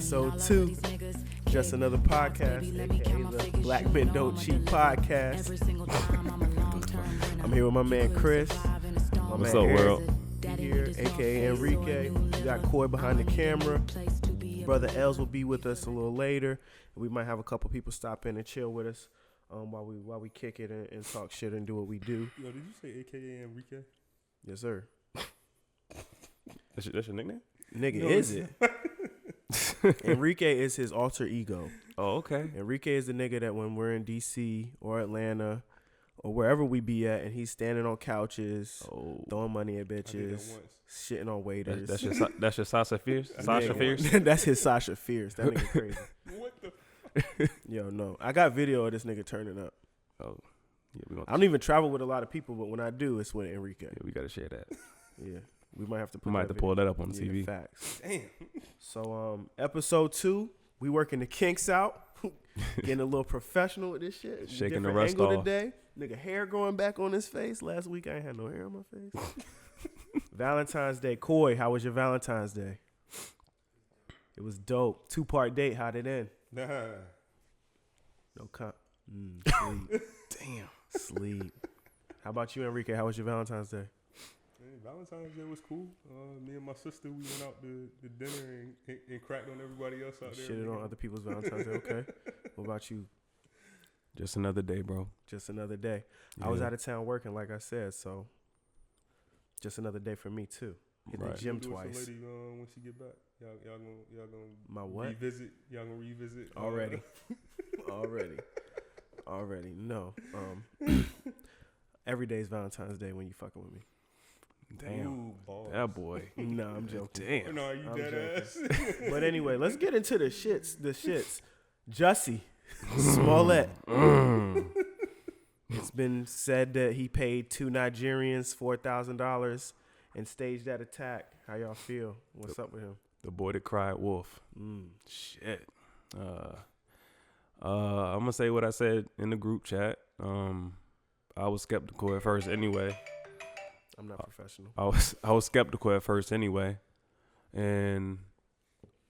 episode 2. Just another podcast, aka the Black Men Don't Cheat podcast. I'm here with my man Chris. What's up, world? Here, aka Enrique. We got Coy behind the camera. Brother Els will be with us a little later. We might have a couple people stop in and chill with us while we kick it and talk shit and do what we do. Yo, did you say AKA Enrique? Yes, sir. That's your nickname? Nigga, no, is it? Enrique is his alter ego. Oh, okay. Enrique is the nigga that when we're in DC or Atlanta or wherever we be at and he's standing on couches, throwing money at bitches, shitting on waiters. That's your Sasha Fierce? Sasha Fierce? That's his Sasha Fierce. That nigga crazy. What the Yo, no. I got video of this nigga turning up. Oh. Yeah, I don't even travel with a lot of people, but when I do, it's with Enrique. Yeah, we got to share that. Yeah. We might have to pull that up on the TV. Facts. Damn. So, episode 2, we working the kinks out. Getting a little professional with this shit. Shaking the rust off. Today. Nigga, hair growing back on his face. Last week, I ain't had no hair on my face. Valentine's Day. Coy, how was your Valentine's Day? It was dope. 2-part date. How'd it end? Nah. No sleep. Damn. Sleep. How about you, Enrique? How was your Valentine's Day? Hey, Valentine's Day was cool. Me and my sister, we went out to dinner and cracked on everybody else out there. Shitted on other people's Valentine's Day. Okay. What about you? Just another day, bro. Just another day. Yeah. I was out of town working, like I said, so just another day for me too. Hit the gym twice. Lady, when she get back, y'all gonna my what? Revisit. Y'all gonna revisit already. Already. No. Every day's Valentine's Day when you fucking with me. Damn. Ooh, that boy. No, I'm joking. Damn. No, you dead ass. But anyway, let's get into the shits. Jussie Smollett. It's been said that he paid 2 Nigerians $4,000 and staged that attack. How y'all feel? What's up with him? The boy that cried wolf. Shit. I'm gonna say what I said in the group chat. I was skeptical at first anyway. I'm not professional. I was skeptical at first anyway, and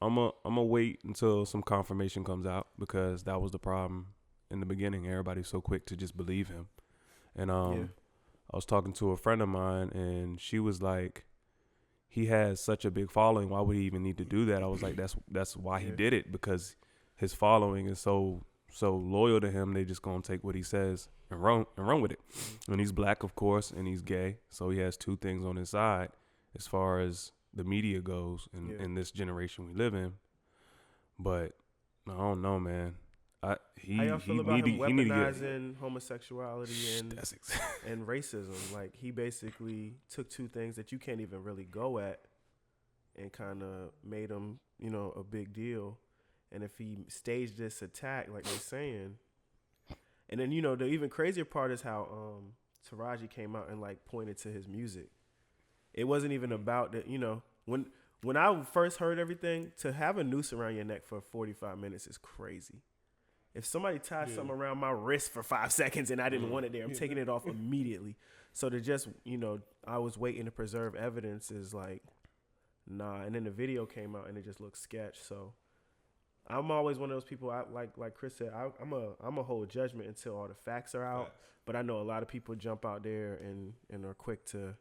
I'm a wait until some confirmation comes out because that was the problem in the beginning. Everybody's so quick to just believe him, and I was talking to a friend of mine, and she was like, "He has such a big following. Why would he even need to do that?" I was like, "That's why he did it, because his following is so loyal to him. They just gonna take what he says and run with it." And he's black, of course, and he's gay, so he has 2 things on his side as far as the media goes in this generation we live in. But I don't know, man. How y'all feel about him weaponizing homosexuality and racism? Like, he basically took 2 things that you can't even really go at and kind of made them, a big deal. And if he staged this attack, like they're saying, and then, the even crazier part is how Tekashi came out and, like, pointed to his music. It wasn't even about that, when I first heard everything, to have a noose around your neck for 45 minutes is crazy. If somebody tied something around my wrist for 5 seconds and I didn't want it there, I'm taking it off immediately. So to just, I was waiting to preserve evidence is like, nah. And then the video came out and it just looked sketch. So I'm always one of those people. Like Chris said, I'm a hold judgment until all the facts are out. But I know a lot of people jump out there and are quick to,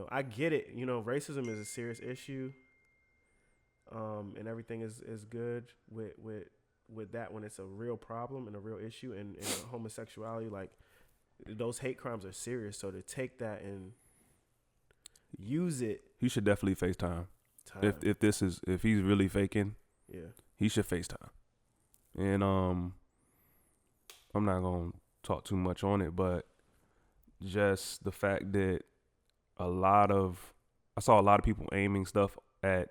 I get it. Racism is a serious issue, and everything is good with that when it's a real problem and a real issue. And homosexuality, like, those hate crimes are serious. So to take that and use it, he should definitely face time. If he's really faking, he should face time. And I'm not gonna talk too much on it, but just the fact that I saw a lot of people aiming stuff at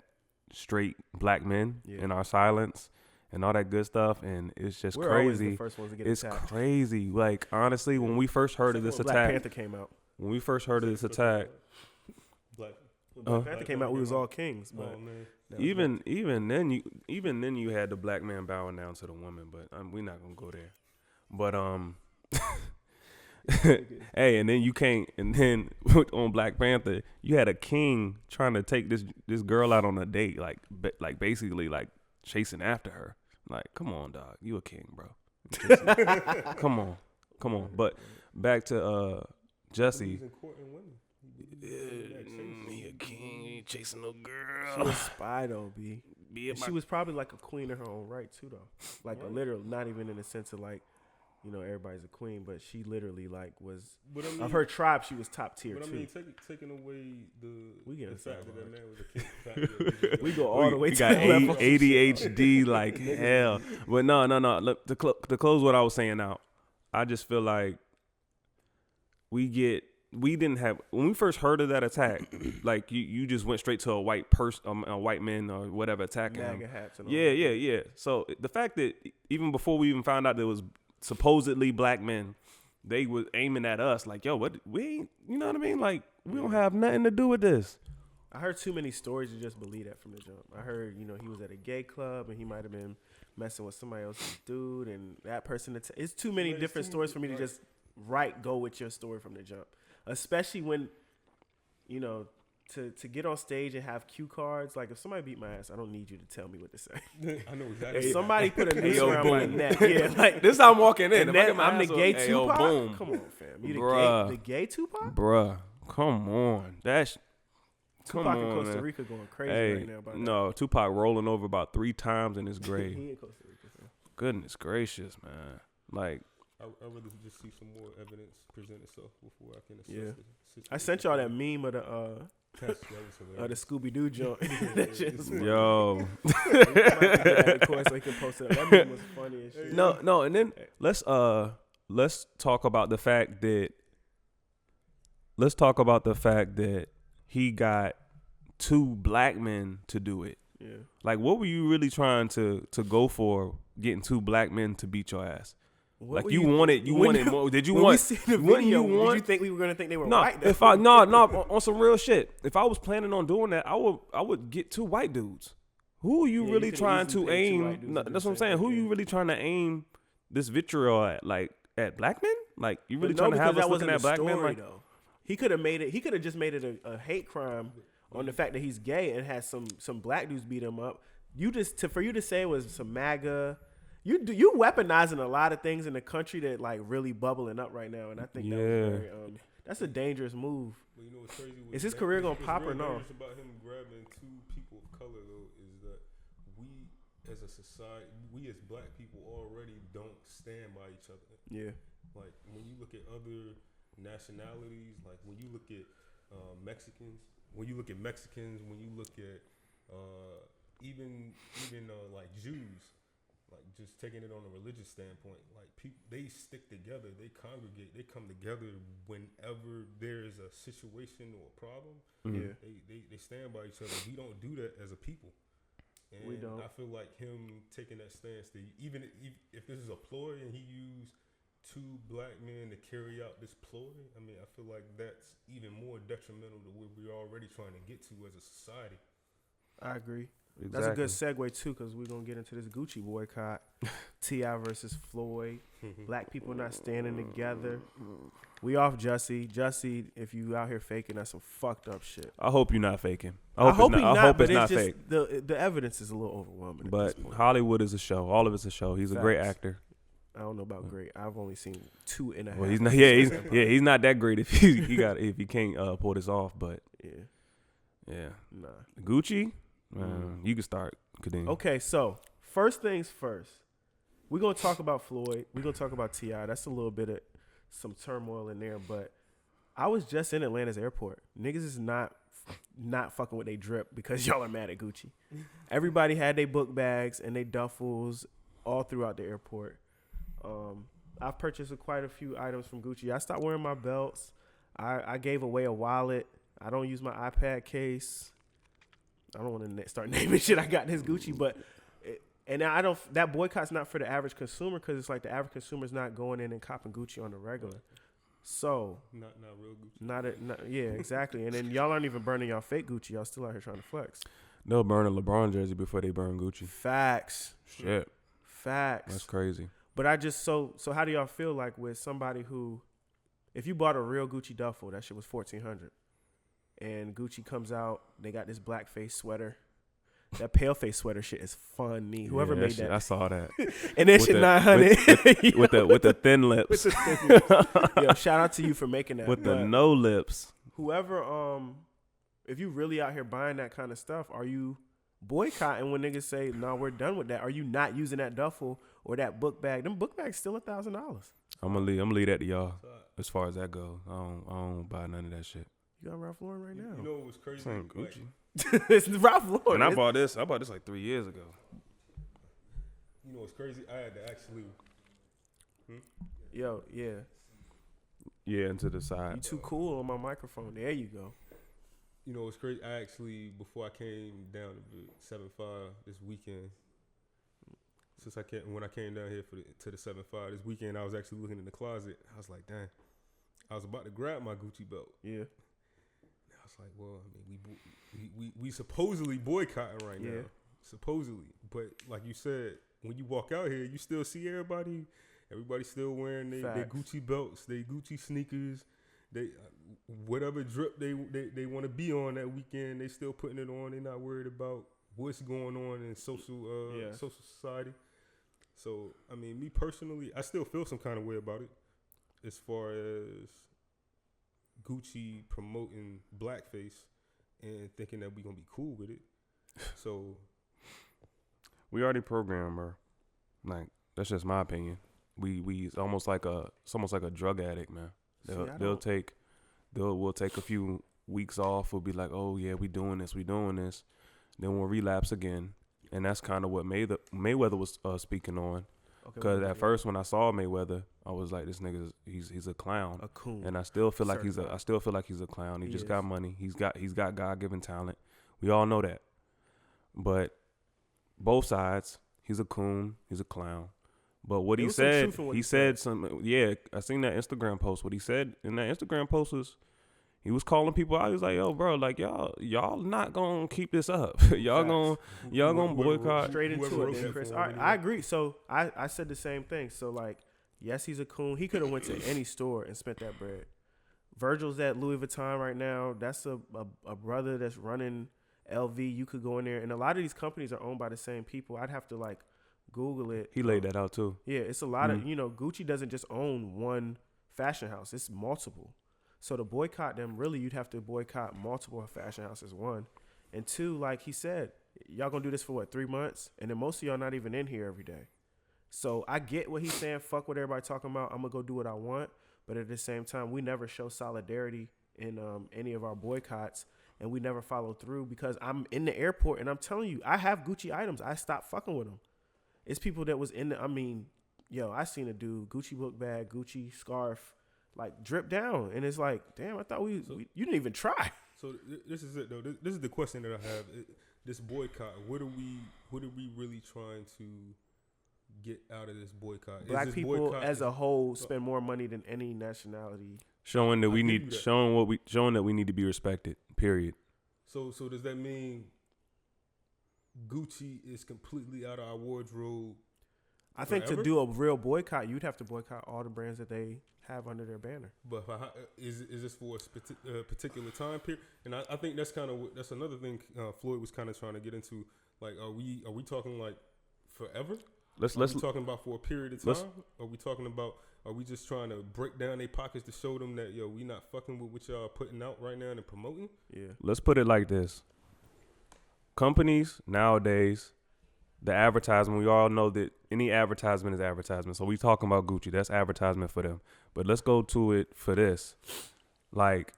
straight black men in our silence and all that good stuff, and it's just We're crazy. Always the first ones to get it's attacked. Crazy. Like, honestly, when we first heard of this attack, Black Panther came out. When we first heard of this attack, Black Panther came out. We was all kings, but even then you had the black man bowing down to the woman. But we're not gonna go there. But hey, and then you can't. And then on Black Panther, you had a king trying to take this girl out on a date, like basically like chasing after her. Like, come on, dog. You a king, bro. Come on. But back to Jussie. He a king. He ain't chasing no girl. She was spy though, B. She was probably like a queen in her own right too, though. Like a literal, not even in the sense of like, you know, everybody's a queen, but she literally like was of her tribe. She was top tier too. I mean, taking away the fact that man was a king. We go all the way to the level. ADHD like hell. But no. Look, to close what I was saying out, I just feel like we didn't have, when we first heard of that attack, like you just went straight to a white person, a white man or whatever attacking him. Hats and all Yeah. So the fact that even before we even found out there was supposedly black men, they were aiming at us like, yo, what you know what I mean? Like, we don't have nothing to do with this. I heard too many stories to just believe that from the jump. I heard, you know, he was at a gay club and he might have been messing with somebody else's dude, and that person. It's too many different stories for me to just go with your story from the jump. Especially when, you know, to get on stage and have cue cards. Like, if somebody beat my ass, I don't need you to tell me what to say. I know exactly. If somebody put a noose around my neck, like this, how I'm walking in. And then I'm the gay Tupac. Boom. Come on, fam. You the gay Tupac? Bruh, come on. That's Tupac in Costa Rica going crazy right now. About no, that. Tupac rolling over about 3 times in his grave. He in Costa Rica, fam. Goodness gracious, man. Like, I'd rather just see some more evidence present itself before I can assess the situation. I sent y'all that meme of the Scooby Doo joint. That shit was funny. Yo. Of course, so he can post it. That meme was funny as shit. No, and then let's talk about the fact that he got 2 black men to do it. Yeah. Like, what were you really trying to go for, getting 2 black men to beat your ass? Like, you wanted more. Did you want? We see the video, did you think we were gonna think they were white? On some real shit. If I was planning on doing that, I would get 2 white dudes. Who are you really trying to aim? No, that's what I'm saying. Who are you really trying to aim this vitriol at? Like, at black men? Like, you really trying to have us looking at black men? Like, he could have made it. He could have just made it a hate crime on the fact that he's gay and had some black dudes beat him up. For you to say it was some MAGA. You weaponizing a lot of things in the country that like really bubbling up right now, and I think that was very, that's a dangerous move. But you know what's crazy? Is his career gonna pop or no? What's about him grabbing 2 people of color though is that we as a society, we as black people already don't stand by each other. Yeah. Like when you look at other nationalities, like when you look at Mexicans, when you look at even like Jews. Like just taking it on a religious standpoint, like people, they stick together, they congregate, they come together whenever there is a situation or a problem. Yeah, they stand by each other. We don't do that as a people, and we don't. I feel like him taking that stance, that even if this is a ploy and he used 2 black men to carry out this ploy, I mean, I feel like that's even more detrimental to what we're already trying to get to as a society. I agree. Exactly. That's a good segue too, because we're gonna get into this Gucci boycott. T.I. versus Floyd. Black people not standing together. We off Jussie. Jussie, if you out here faking, that's some fucked up shit. I hope you're not faking. I hope it's not just, fake. The evidence is a little overwhelming. But Hollywood is a show. All of it's a show. He's a great actor. I don't know about great. I've only seen 2.5. Well, he's not. Yeah, he's not that great if he can't pull this off. But yeah. Nah. Gucci. You can start. Continue. Okay, so first things first. We're going to talk about Floyd. We're going to talk about T.I. That's a little bit of some turmoil in there. But I was just in Atlanta's airport. Niggas is not fucking with they drip because y'all are mad at Gucci. Everybody had their book bags and they duffels all throughout the airport. I've purchased quite a few items from Gucci. I stopped wearing my belts. I gave away a wallet. I don't use my iPad case. I don't want to start naming shit I got in his Gucci, but that boycott's not for the average consumer because it's like the average consumer's not going in and copping Gucci on the regular. So not real Gucci. Yeah, exactly. And then y'all aren't even burning y'all fake Gucci. Y'all still out here trying to flex. They'll burn a LeBron jersey before they burn Gucci. Facts. Shit. Facts. That's crazy. But I just so how do y'all feel like with somebody who, if you bought a real Gucci duffel, that shit was $1,400. And Gucci comes out, they got this blackface sweater. That pale face sweater shit is funny. Whoever made that, I saw that. And that shit 900 with the thin lips. With the thin lips. Yo, shout out to you for making that. With the no lips. Whoever, if you really out here buying that kind of stuff, are you boycotting when niggas say, "No, we're done with that"? Are you not using that duffel or that book bag? Them book bags still $1,000. I'm gonna leave that to y'all. As far as that goes, I don't buy none of that shit. You got Ralph Lauren right now. You know what was crazy? Gucci. It's Ralph Lauren. And I bought this like 3 years ago. You know what's crazy? I had to actually. Yo, yeah. Yeah, into the side. You too cool on my microphone. There you go. You know what's crazy? I actually, before I came down to 7-5 this weekend, when I came down here to the 7-5 this weekend, I was actually looking in the closet. I was like, dang. I was about to grab my Gucci belt. Yeah. I was like, well, I mean, we supposedly boycotting right now. Supposedly. But like you said, when you walk out here, you still see everybody still wearing their Gucci belts, their Gucci sneakers, they whatever drip they want to be on that weekend, they still putting it on. They're not worried about what's going on in social society. So, I mean, me personally, I still feel some kind of way about it as far as Gucci promoting blackface and thinking that we gonna be cool with it. So we already programmed, bro. Like, that's just my opinion. It's almost like a drug addict, man. We'll take a few weeks off. We'll be like, oh yeah, we doing this. Then we'll relapse again, and that's kind of what Mayweather was speaking on. Because at first, when I saw Mayweather, I was like, "This nigga, he's a clown." A coon. And I still feel like he's a clown. He just got money. He's got God-given talent. We all know that. But both sides, he's a coon. He's a clown. But what he said, I seen that Instagram post. What he said in that Instagram post was, he was calling people out. He was like, "Yo, bro, like y'all not gonna keep this up. y'all gonna boycott." Straight into it, Chris. All right, I agree. So I said the same thing. So like, yes, he's a coon. He could have went to any store and spent that bread. Virgil's at Louis Vuitton right now. That's a brother that's running LV. You could go in there, and a lot of these companies are owned by the same people. I'd have to like Google it. He laid that out too. Yeah, it's a lot of Gucci doesn't just own one fashion house. It's multiple. So to boycott them, really, you'd have to boycott multiple fashion houses, one. And two, like he said, y'all going to do this for, 3 months? And then most of y'all not even in here every day. So I get what he's saying. Fuck what everybody talking about. I'm going to go do what I want. But at the same time, we never show solidarity in any of our boycotts. And we never follow through because I'm in the airport and I'm telling you, I have Gucci items. I stopped fucking with them. It's people that was I seen a dude, Gucci book bag, Gucci scarf, like drip down, and it's like, damn, I thought you didn't even try. So this is it though. This is the question that I have. This boycott. What are we really trying to get out of this boycott? Black people as a whole spend more money than any nationality. Showing that we need to be respected. Period. So does that mean Gucci is completely out of our wardrobe? I think to do a real boycott, you'd have to boycott all the brands that they have under their banner. But is this for a particular time period? And I think that's another thing Floyd was kind of trying to get into. Like, are we talking like forever? Let's talking about for a period of time. Are we just trying to break down their pockets to show them that we not fucking with what y'all putting out right now and promoting? Yeah. Let's put it like this. Companies nowadays, the advertisement, we all know that any advertisement is advertisement. So we talking about Gucci, that's advertisement for them. But let's go to it for this. Like,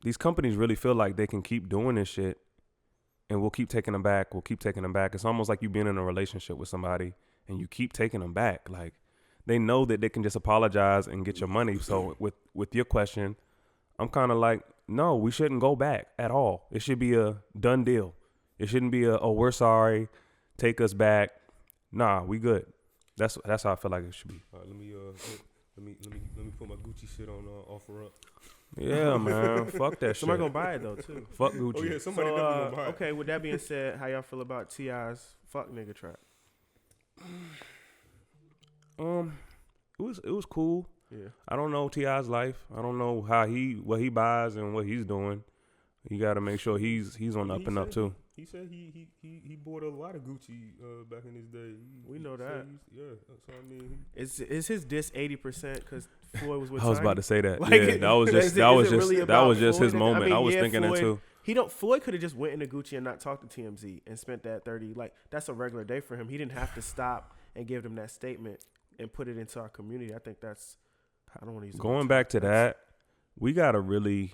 these companies really feel like they can keep doing this shit and we'll keep taking them back. It's almost like you being in a relationship with somebody and you keep taking them back. Like, they know that they can just apologize and get your money. So with your question, I'm kind of like, no, we shouldn't go back at all. It should be a done deal. It shouldn't be we're sorry, take us back. Nah, we good. That's how I feel like it should be. All right, let me put my Gucci shit on offer up. Yeah, man. Fuck that shit. Somebody gonna buy it though too. Fuck Gucci. Oh yeah, somebody definitely gonna buy it. Okay, with that being said, how y'all feel about T.I.'s fuck nigga trap? It was cool. Yeah. I don't know T.I.'s life. I don't know what he buys and what he's doing. You got to make sure he's on the up and up too. He said he bought a lot of Gucci back in his day. We know that. Yeah, so I mean, is his diss 80% because Floyd was with? I was Tiny? about to say that. Like, yeah, that was just his Floyd? moment. I was yeah, thinking Floyd, that too. Floyd could have just went into Gucci and not talked to TMZ and spent that 30. Like that's a regular day for him. He didn't have to stop and give them that statement and put it into our community. I think that's. I don't want to use. Going back to that, we gotta really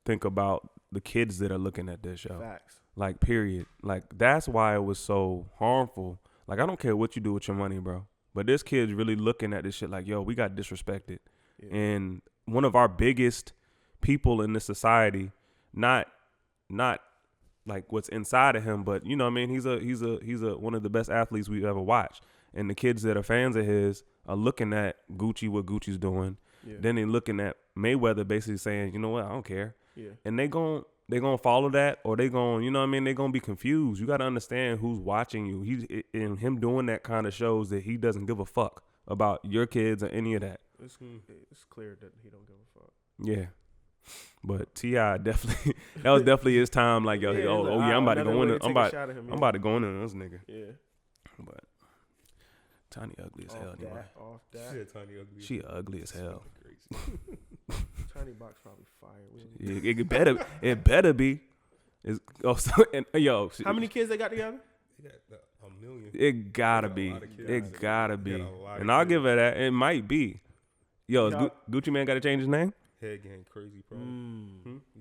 think about the kids that are looking at this show. Facts. Like, period. Like, that's why it was so harmful. Like, I don't care what you do with your money, bro. But this kid's really looking at this shit like, yo, we got disrespected. Yeah. And one of our biggest people in this society, not like what's inside of him, but you know what I mean? He's a one of the best athletes we've ever watched. And the kids that are fans of his are looking at Gucci, what Gucci's doing. Yeah. Then they're looking at Mayweather basically saying, you know what, I don't care. Yeah. And they gonna follow that, or they gonna, you know what I mean, they gonna be confused. You gotta understand who's watching you. And him doing that kind of shows that he doesn't give a fuck about your kids or any of that. It's clear that he don't give a fuck. Yeah. But T.I. definitely that was definitely his time. Like, yo, I'm about to go in. I'm about to go in this nigga. Yeah. But Tiny ugly as hell. Off that. Yeah, Tiny ugly. She ugly as hell. Tiny box probably fire. It better be. How many kids they got together? They got a million. It gotta be. It gotta be. And I'll give her that. It might be. Yo, Gucci Man got to change his name? Head game crazy, bro.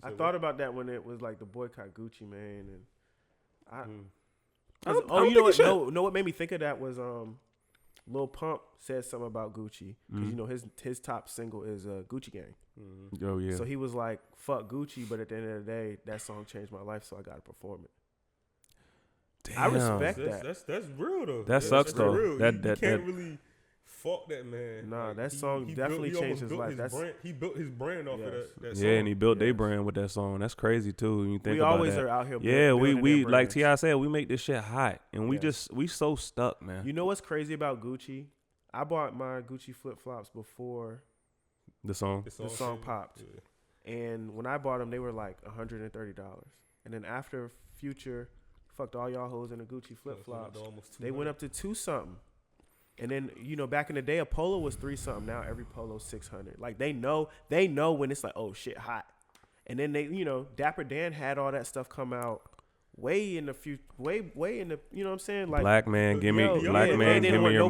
I thought about that when it was like the boycott Gucci Man, and you know what made me think of that was Lil Pump said something about Gucci because you know his top single is Gucci Gang. Mm-hmm. Oh yeah. So he was like, "Fuck Gucci," but at the end of the day, that song changed my life, so I got to perform it. Damn. I respect that. That's real though. That sucks though. Real. That can't really fault that man. Nah, like, that song definitely changed his life. He built his brand off of that song. Yeah, and he built their brand with that song. That's crazy too. When you think about always that. Are out here. Yeah, we like T.I. said, we make this shit hot, and we so stuck, man. You know what's crazy about Gucci? I bought my Gucci flip flops before the song popped, and when I bought them, they were like $130, and then after Future fucked all y'all hoes in the Gucci flip flops, they went up to $2-something. And then, you know, back in the day, a polo was $3-something. Now every polo's $600. Like they know when it's like, oh shit, hot. And then they, you know, Dapper Dan had all that stuff come out way in the future, way in the, you know what I'm saying? Like black man, give me your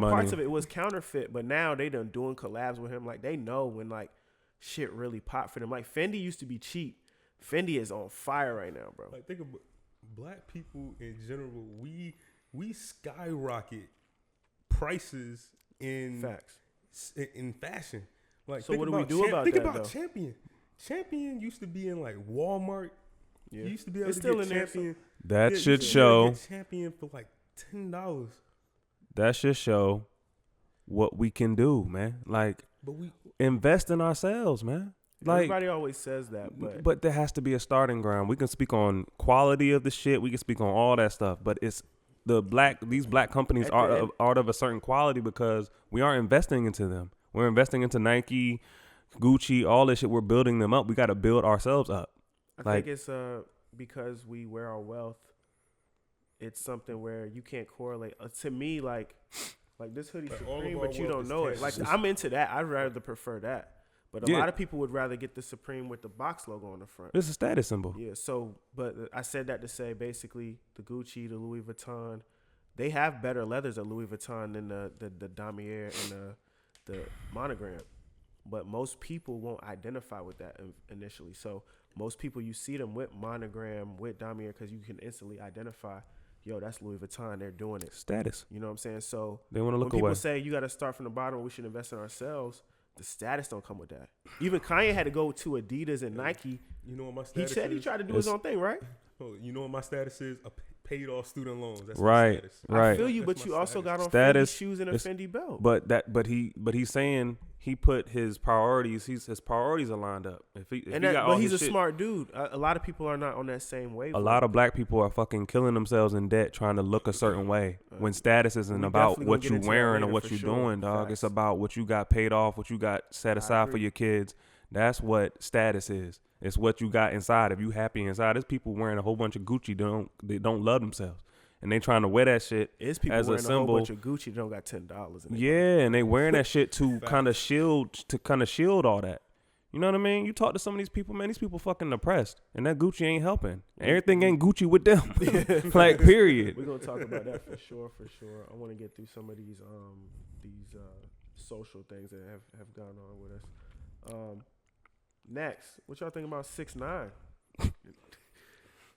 money. Parts of it was counterfeit, but now they done doing collabs with him. Like they know when like shit really pop for them. Like Fendi used to be cheap. Fendi is on fire right now, bro. Like think of black people in general. We skyrocket prices in facts in fashion. Like, so what do we do about that? Think about Champion. Champion used to be in like Walmart. Yeah. You used to be able it's to still get in Champion. That should show Champion for like $10. That should show what we can do, man. Like, but we invest in ourselves, man. Like, everybody always says that, but there has to be a starting ground. We can speak on quality of the shit. We can speak on all that stuff, but it's these black companies are of a certain quality because we are investing into them. We're investing into Nike, Gucci, all this shit. We're building them up. We got to build ourselves up. I think it's because we wear our wealth. It's something where you can't correlate. To me, like this hoodie Supreme, but you don't know it. Like I'm into that. I'd rather prefer that. But a lot of people would rather get the Supreme with the box logo on the front. It's a status symbol. Yeah. So, but I said that to say basically the Gucci, the Louis Vuitton, they have better leathers at Louis Vuitton than the Damier and the Monogram. But most people won't identify with that initially. So most people, you see them with Monogram, with Damier, because you can instantly identify, yo, that's Louis Vuitton. They're doing it. Status. You know what I'm saying? So they want to look when away. People say you got to start from the bottom. We should invest in ourselves. The status don't come with that. Even Kanye had to go to Adidas and Nike. You know what my status is? He said he tried to do his own thing, right? Oh, you know what my status is? I paid off student loans. That's right, my status. Right. I feel you, but you also got on Fendi shoes and a Fendi belt. But he's saying he put his priorities. His priorities are lined up. But he's a smart dude. A lot of people are not on that same wave. A lot of black people are fucking killing themselves in debt trying to look a certain way when status isn't about what you wearing or what you doing, dog. Facts. It's about what you got paid off, what you got set aside for your kids. That's what status is. It's what you got inside. If you happy inside, there's people wearing a whole bunch of Gucci they don't love themselves, and they trying to wear that shit it's people as wearing a symbol. A whole bunch of Gucci that don't got $10 in it. Yeah, and they wearing that shit to kind of shield all that. You know what I mean? You talk to some of these people, man. These people fucking depressed, and that Gucci ain't helping. Everything ain't Gucci with them. Like, period. We're gonna talk about that for sure. I want to get through some of these social things that have gone on with us. Next, what y'all think about 6ix9ine?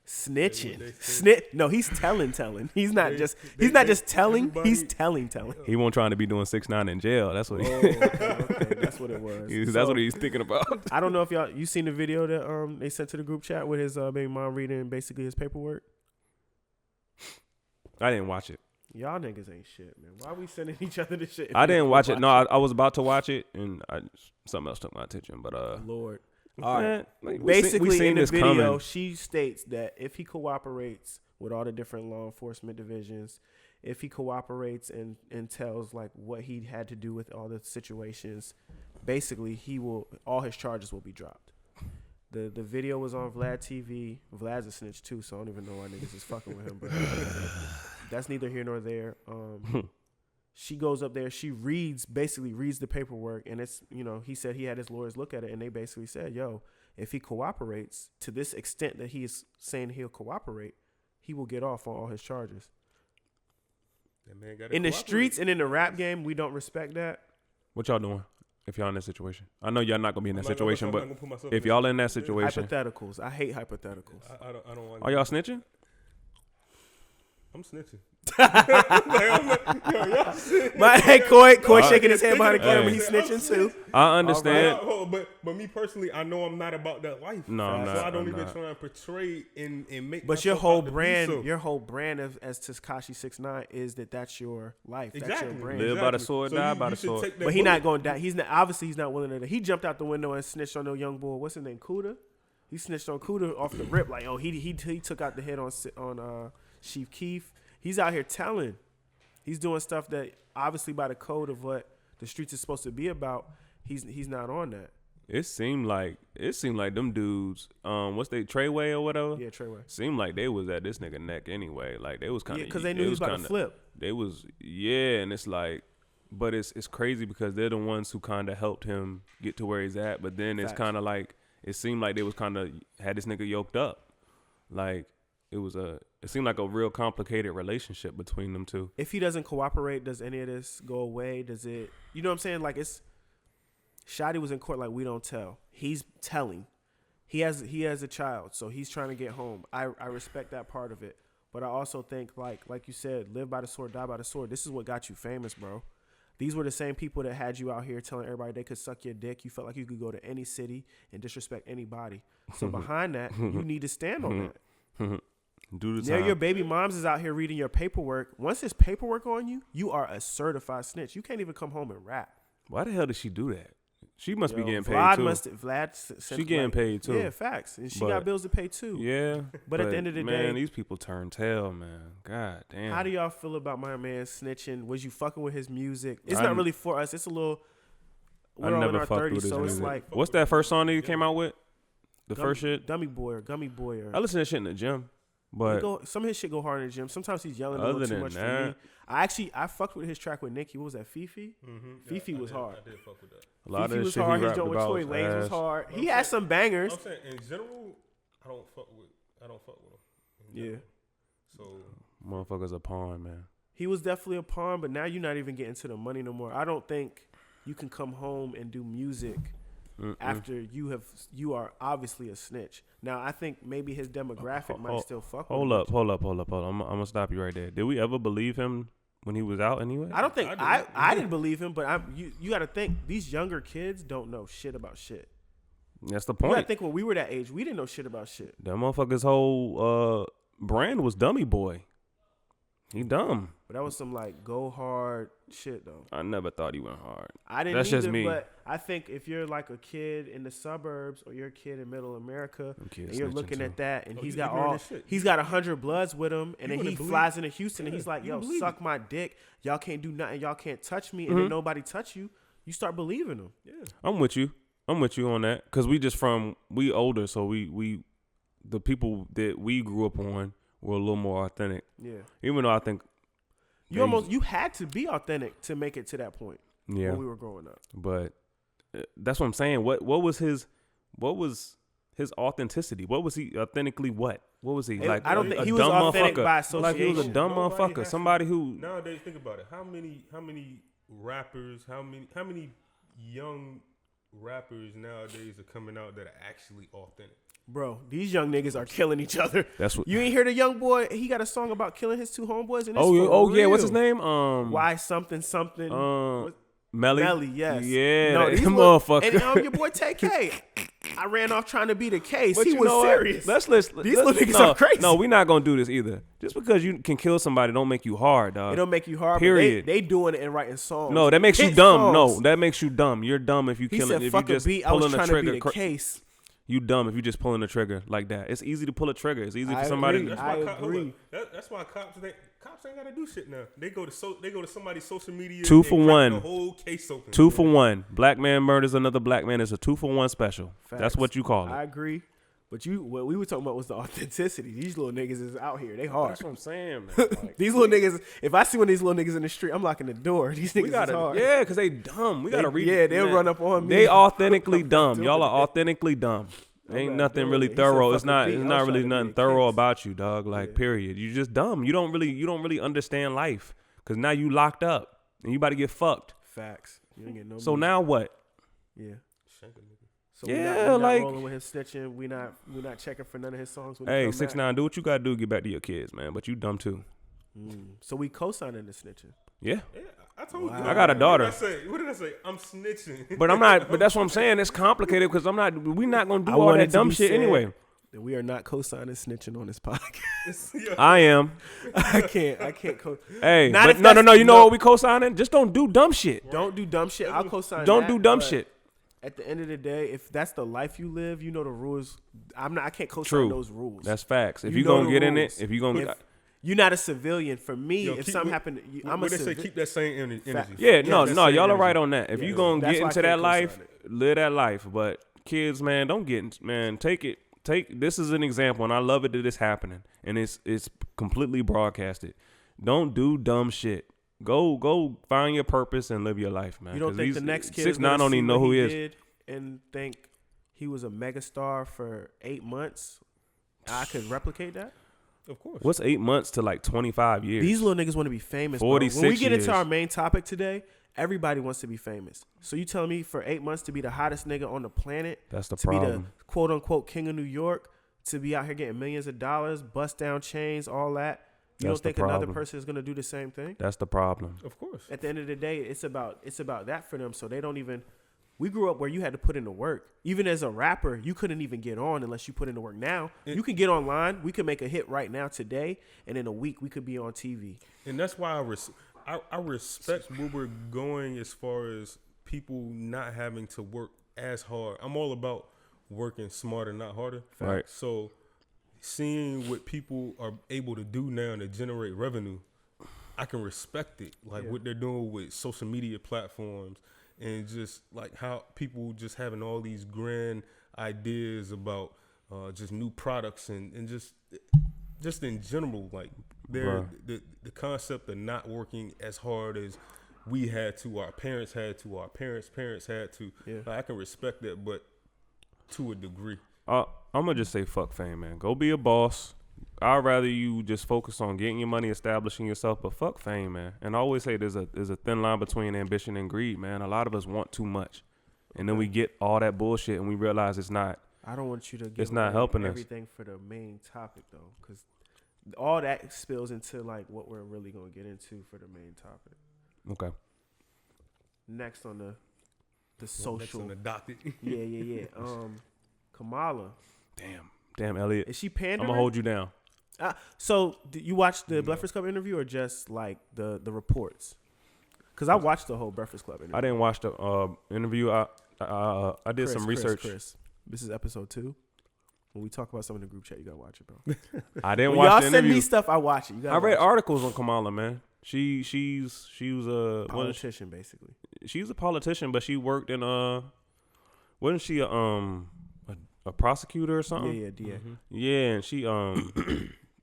Snitching. No, he's telling. He's not just telling. He's telling. He won't trying to be doing 6ix9ine in jail. That's what okay. That's what it was. That's what he's thinking about. I don't know if you seen the video that they sent to the group chat with his baby mom reading basically his paperwork. I didn't watch it. Y'all niggas ain't shit, man. Why are we sending each other this shit? I didn't watch it. No, I was about to watch it, and something else took my attention. But Lord. All right. Basically, we seen in the this video, coming. she states that if he cooperates with all the different law enforcement divisions, if he cooperates and tells like what he had to do with all the situations, basically all his charges will be dropped. The video was on Vlad TV. Vlad's a snitch too, so I don't even know why niggas is fucking with him. But that's neither here nor there. She goes up there, she basically reads the paperwork, and it's, he said he had his lawyers look at it, and they basically said, yo, if he cooperates to this extent that he is saying he'll cooperate, he will get off on all his charges. That man gotta in the cooperate. streets and in the rap game, we don't respect that. What y'all doing if y'all in that situation? I know y'all not going to be in that situation, but if y'all in that situation. Hypotheticals. I hate hypotheticals. I don't want. Are y'all snitching? I'm snitching. But hey, Coy shaking his head behind the camera. He's snitching too. I understand. Right. But me personally, I know I'm not about that life. No, I'm not. So I don't even try and portray and make. But your whole brand, as Tekashi 6ix9ine is that's your life. Exactly. That's your brand. Live by the sword, die by the sword. But he's not going to die. He's not willing to. He jumped out the window and snitched on no young boy. What's his name? Kuda. He snitched on Kuda off the rip. Like, he took out the hit on Chief Keef. He's out here telling. He's doing stuff that obviously by the code of what the streets is supposed to be about, he's not on that. It seemed like them dudes, what's they Treyway or whatever? Yeah, Treyway. Seemed like they was at this nigga neck anyway. Like they was kind of because they knew he was about to flip. They was and it's like, but it's crazy because they're the ones who kind of helped him get to where he's at. But then it's kind of like it seemed like they was kind of had this nigga yoked up, like. It seemed like a real complicated relationship between them two. If he doesn't cooperate, does any of this go away? Does it, you know what I'm saying? Like Shotty was in court like, we don't tell. He's telling. He has a child, so he's trying to get home. I respect that part of it. But I also think like you said, live by the sword, die by the sword. This is what got you famous, bro. These were the same people that had you out here telling everybody they could suck your dick. You felt like you could go to any city and disrespect anybody. So behind that, you need to stand on that. Do the now time. your baby moms is out here reading your paperwork. Once there's paperwork on you, you are a certified snitch. You can't even come home and rap. Why the hell did she do that? She must be getting paid too. She getting paid too. Yeah, facts. And she got bills to pay too. Yeah. But at the end of the day, man, these people turn tail, man. God damn. How do y'all feel about my man snitching? Was you fucking with his music? It's not really for us. It's a little. We're all in our 30s, so it's like. What's that first song that you came out with? The first shit? Gummy Boy. I listen to that shit in the gym. But some of his shit go hard in the gym. Sometimes he's yelling a little too much for me. I fucked with his track with Nicki. What was that? Fifi? Mm-hmm. Fifi was hard. I did fuck with that. A lot Fifi of was shit hard. he His rapped joint with about Tory Lanez was hard. He had some bangers. I'm saying in general, I don't fuck with him. Yeah. So motherfucker's a pawn, man. He was definitely a pawn, but now you're not even getting to the money no more. I don't think you can come home and do music after you are obviously a snitch. Now I think maybe his demographic might still fuck with him. Hold up. I'm gonna stop you right there. Did we ever believe him when he was out anyway? I don't think I didn't believe him, but you got to think these younger kids don't know shit about shit. That's the point. You got to think when we were that age, we didn't know shit about shit. That motherfucker's whole brand was Dummy Boy. He dumb. But that was some like go hard shit though. I never thought he went hard. I didn't. That's either, just me. But I think if you're like a kid in the suburbs or you're a kid in Middle America, and you're looking at that, and he's got 100 Bloods with him, and then he flies into Houston, and he's like, "Yo, suck my dick. Y'all can't do nothing. Y'all can't touch me, and then nobody touch you." You start believing him. Yeah, I'm with you. I'm with you on that because we older, so we the people that we grew up on were a little more authentic. Yeah. Even though I think you had to be authentic to make it to that point. Yeah. When we were growing up. But that's what I'm saying. What was his authenticity? What was he authentically? What was he like? I don't think he was authentic by association. Like he was a dumb motherfucker. Somebody who nowadays, think about it. How many rappers? How many young rappers nowadays are coming out that are actually authentic? Bro, these young niggas are killing each other. That's what you ain't hear the young boy. He got a song about killing his two homeboys. And yeah. What's his name? Why something. Melly, yes. Yeah, no, that motherfucker. And your boy TK. I ran off trying to be the case. He was serious. These little niggas are crazy. No, we're not gonna do this either. Just because you can kill somebody don't make you hard, dog. It don't make you hard. Period. They doing it and writing songs. No, that makes you dumb. No, that makes you dumb. You're dumb if you kill it. If fuck you just a beat, I was trying to be the case. You dumb if you just pulling the trigger like that. It's easy to pull a trigger. It's easy for somebody. I agree. That's why cops ain't gotta do shit now. They go to somebody's social media. 2 for 1. The whole case open. 2 for 1. Black man murders another black man. It's a 2 for 1 special. Facts. That's what you call it. I agree. But what we were talking about was the authenticity. These little niggas is out here. They hard. That's what I'm saying, man. Like, these little niggas, if I see one of these little niggas in the street, I'm locking the door. These niggas is hard. Yeah, because they dumb. We got to read. Yeah, they'll run up on me. They authentically dumb. Y'all are authentically dumb. Ain't nothing really thorough. It's not really nothing thorough about you, dog. Like, period. You just dumb. You don't really understand life. Because now you locked up. And you about to get fucked. Facts. You ain't getting no so now what? Yeah. So yeah, we not like rolling with his snitching. We not checking for none of his songs. Hey, 6ix9ine, do what you gotta do to get back to your kids, man. But you dumb too. So we co-signing the snitching. Yeah. I told you. I got a daughter. What did I say? I'm snitching. But I'm not. But that's what I'm saying. It's complicated because I'm not. We're not gonna do all that dumb shit anyway. We are not co-signing snitching on this podcast. I am. I can't. Hey, but no. You know what we co-signing? Just don't do dumb shit. Don't do dumb shit. I'll co-sign. Don't do dumb shit. At the end of the day, if that's the life you live, you know the rules. I can't co-sign those rules. That's facts. If you're gonna get in it, you're not a civilian. For me, if something happened, I'm a civilian. They say keep that same energy. Yeah, no, y'all are right on that. If you're gonna get into that life, live that life. But kids, man, take it. This is an example, and I love it that it's happening, and it's completely broadcasted. Don't do dumb shit. Go find your purpose and live your life, man. You don't think the next kid 6ix9ine don't even know who he is, and think he was a megastar for 8 months? I could replicate that. Of course. What's 8 months to like 25 years? These little niggas want to be famous. 46 When we get years. into our main topic today, everybody wants to be famous. So you telling me for 8 months to be the hottest nigga on the planet? That's the to problem. To be the quote unquote king of New York, to be out here getting millions of dollars, bust down chains, all that. You don't think another person is going to do the same thing? That's the problem. Of course. At the end of the day, it's about that for them. So they don't even. We grew up where you had to put in the work. Even as a rapper, you couldn't even get on unless you put in the work. Now you can get online. We can make a hit right now today, and in a week we could be on TV. And that's why I respect where we're going as far as people not having to work as hard. I'm all about working smarter, not harder. Right. So seeing what people are able to do now to generate revenue, I can respect it. Like what they're doing with social media platforms and just like how people just having all these grand ideas about just new products and just in general, like the concept of not working as hard as we had to, our parents had to, our parents' parents had to. Yeah. Like, I can respect that, but to a degree. I'm gonna just say fuck fame, man. Go be a boss. I'd rather you just focus on getting your money, establishing yourself, but fuck fame, man. And I always say there's a thin line between ambition and greed, man. A lot of us want too much, and then we get all that bullshit, and we realize it's not. I don't want you to. It's not helping everything for the main topic though, because all that spills into like what we're really gonna get into for the main topic. Okay. Next on the social. Next on the docket. Yeah. Kamala. Damn, Elliot. Is she pandering? I'm gonna hold you down. So, did you watch the Breakfast Club interview or just like the reports? Because I watched the whole Breakfast Club interview. I didn't watch the interview. I did some research. Chris, this is episode 2. When we talk about something in the group chat, you gotta watch it, bro. I didn't watch the interview. Y'all send me stuff, I watch it. I read articles on Kamala, man. She was a politician, basically. She's a politician, but she worked in wasn't she a prosecutor or something? Yeah, DA. Mm-hmm. Yeah, and she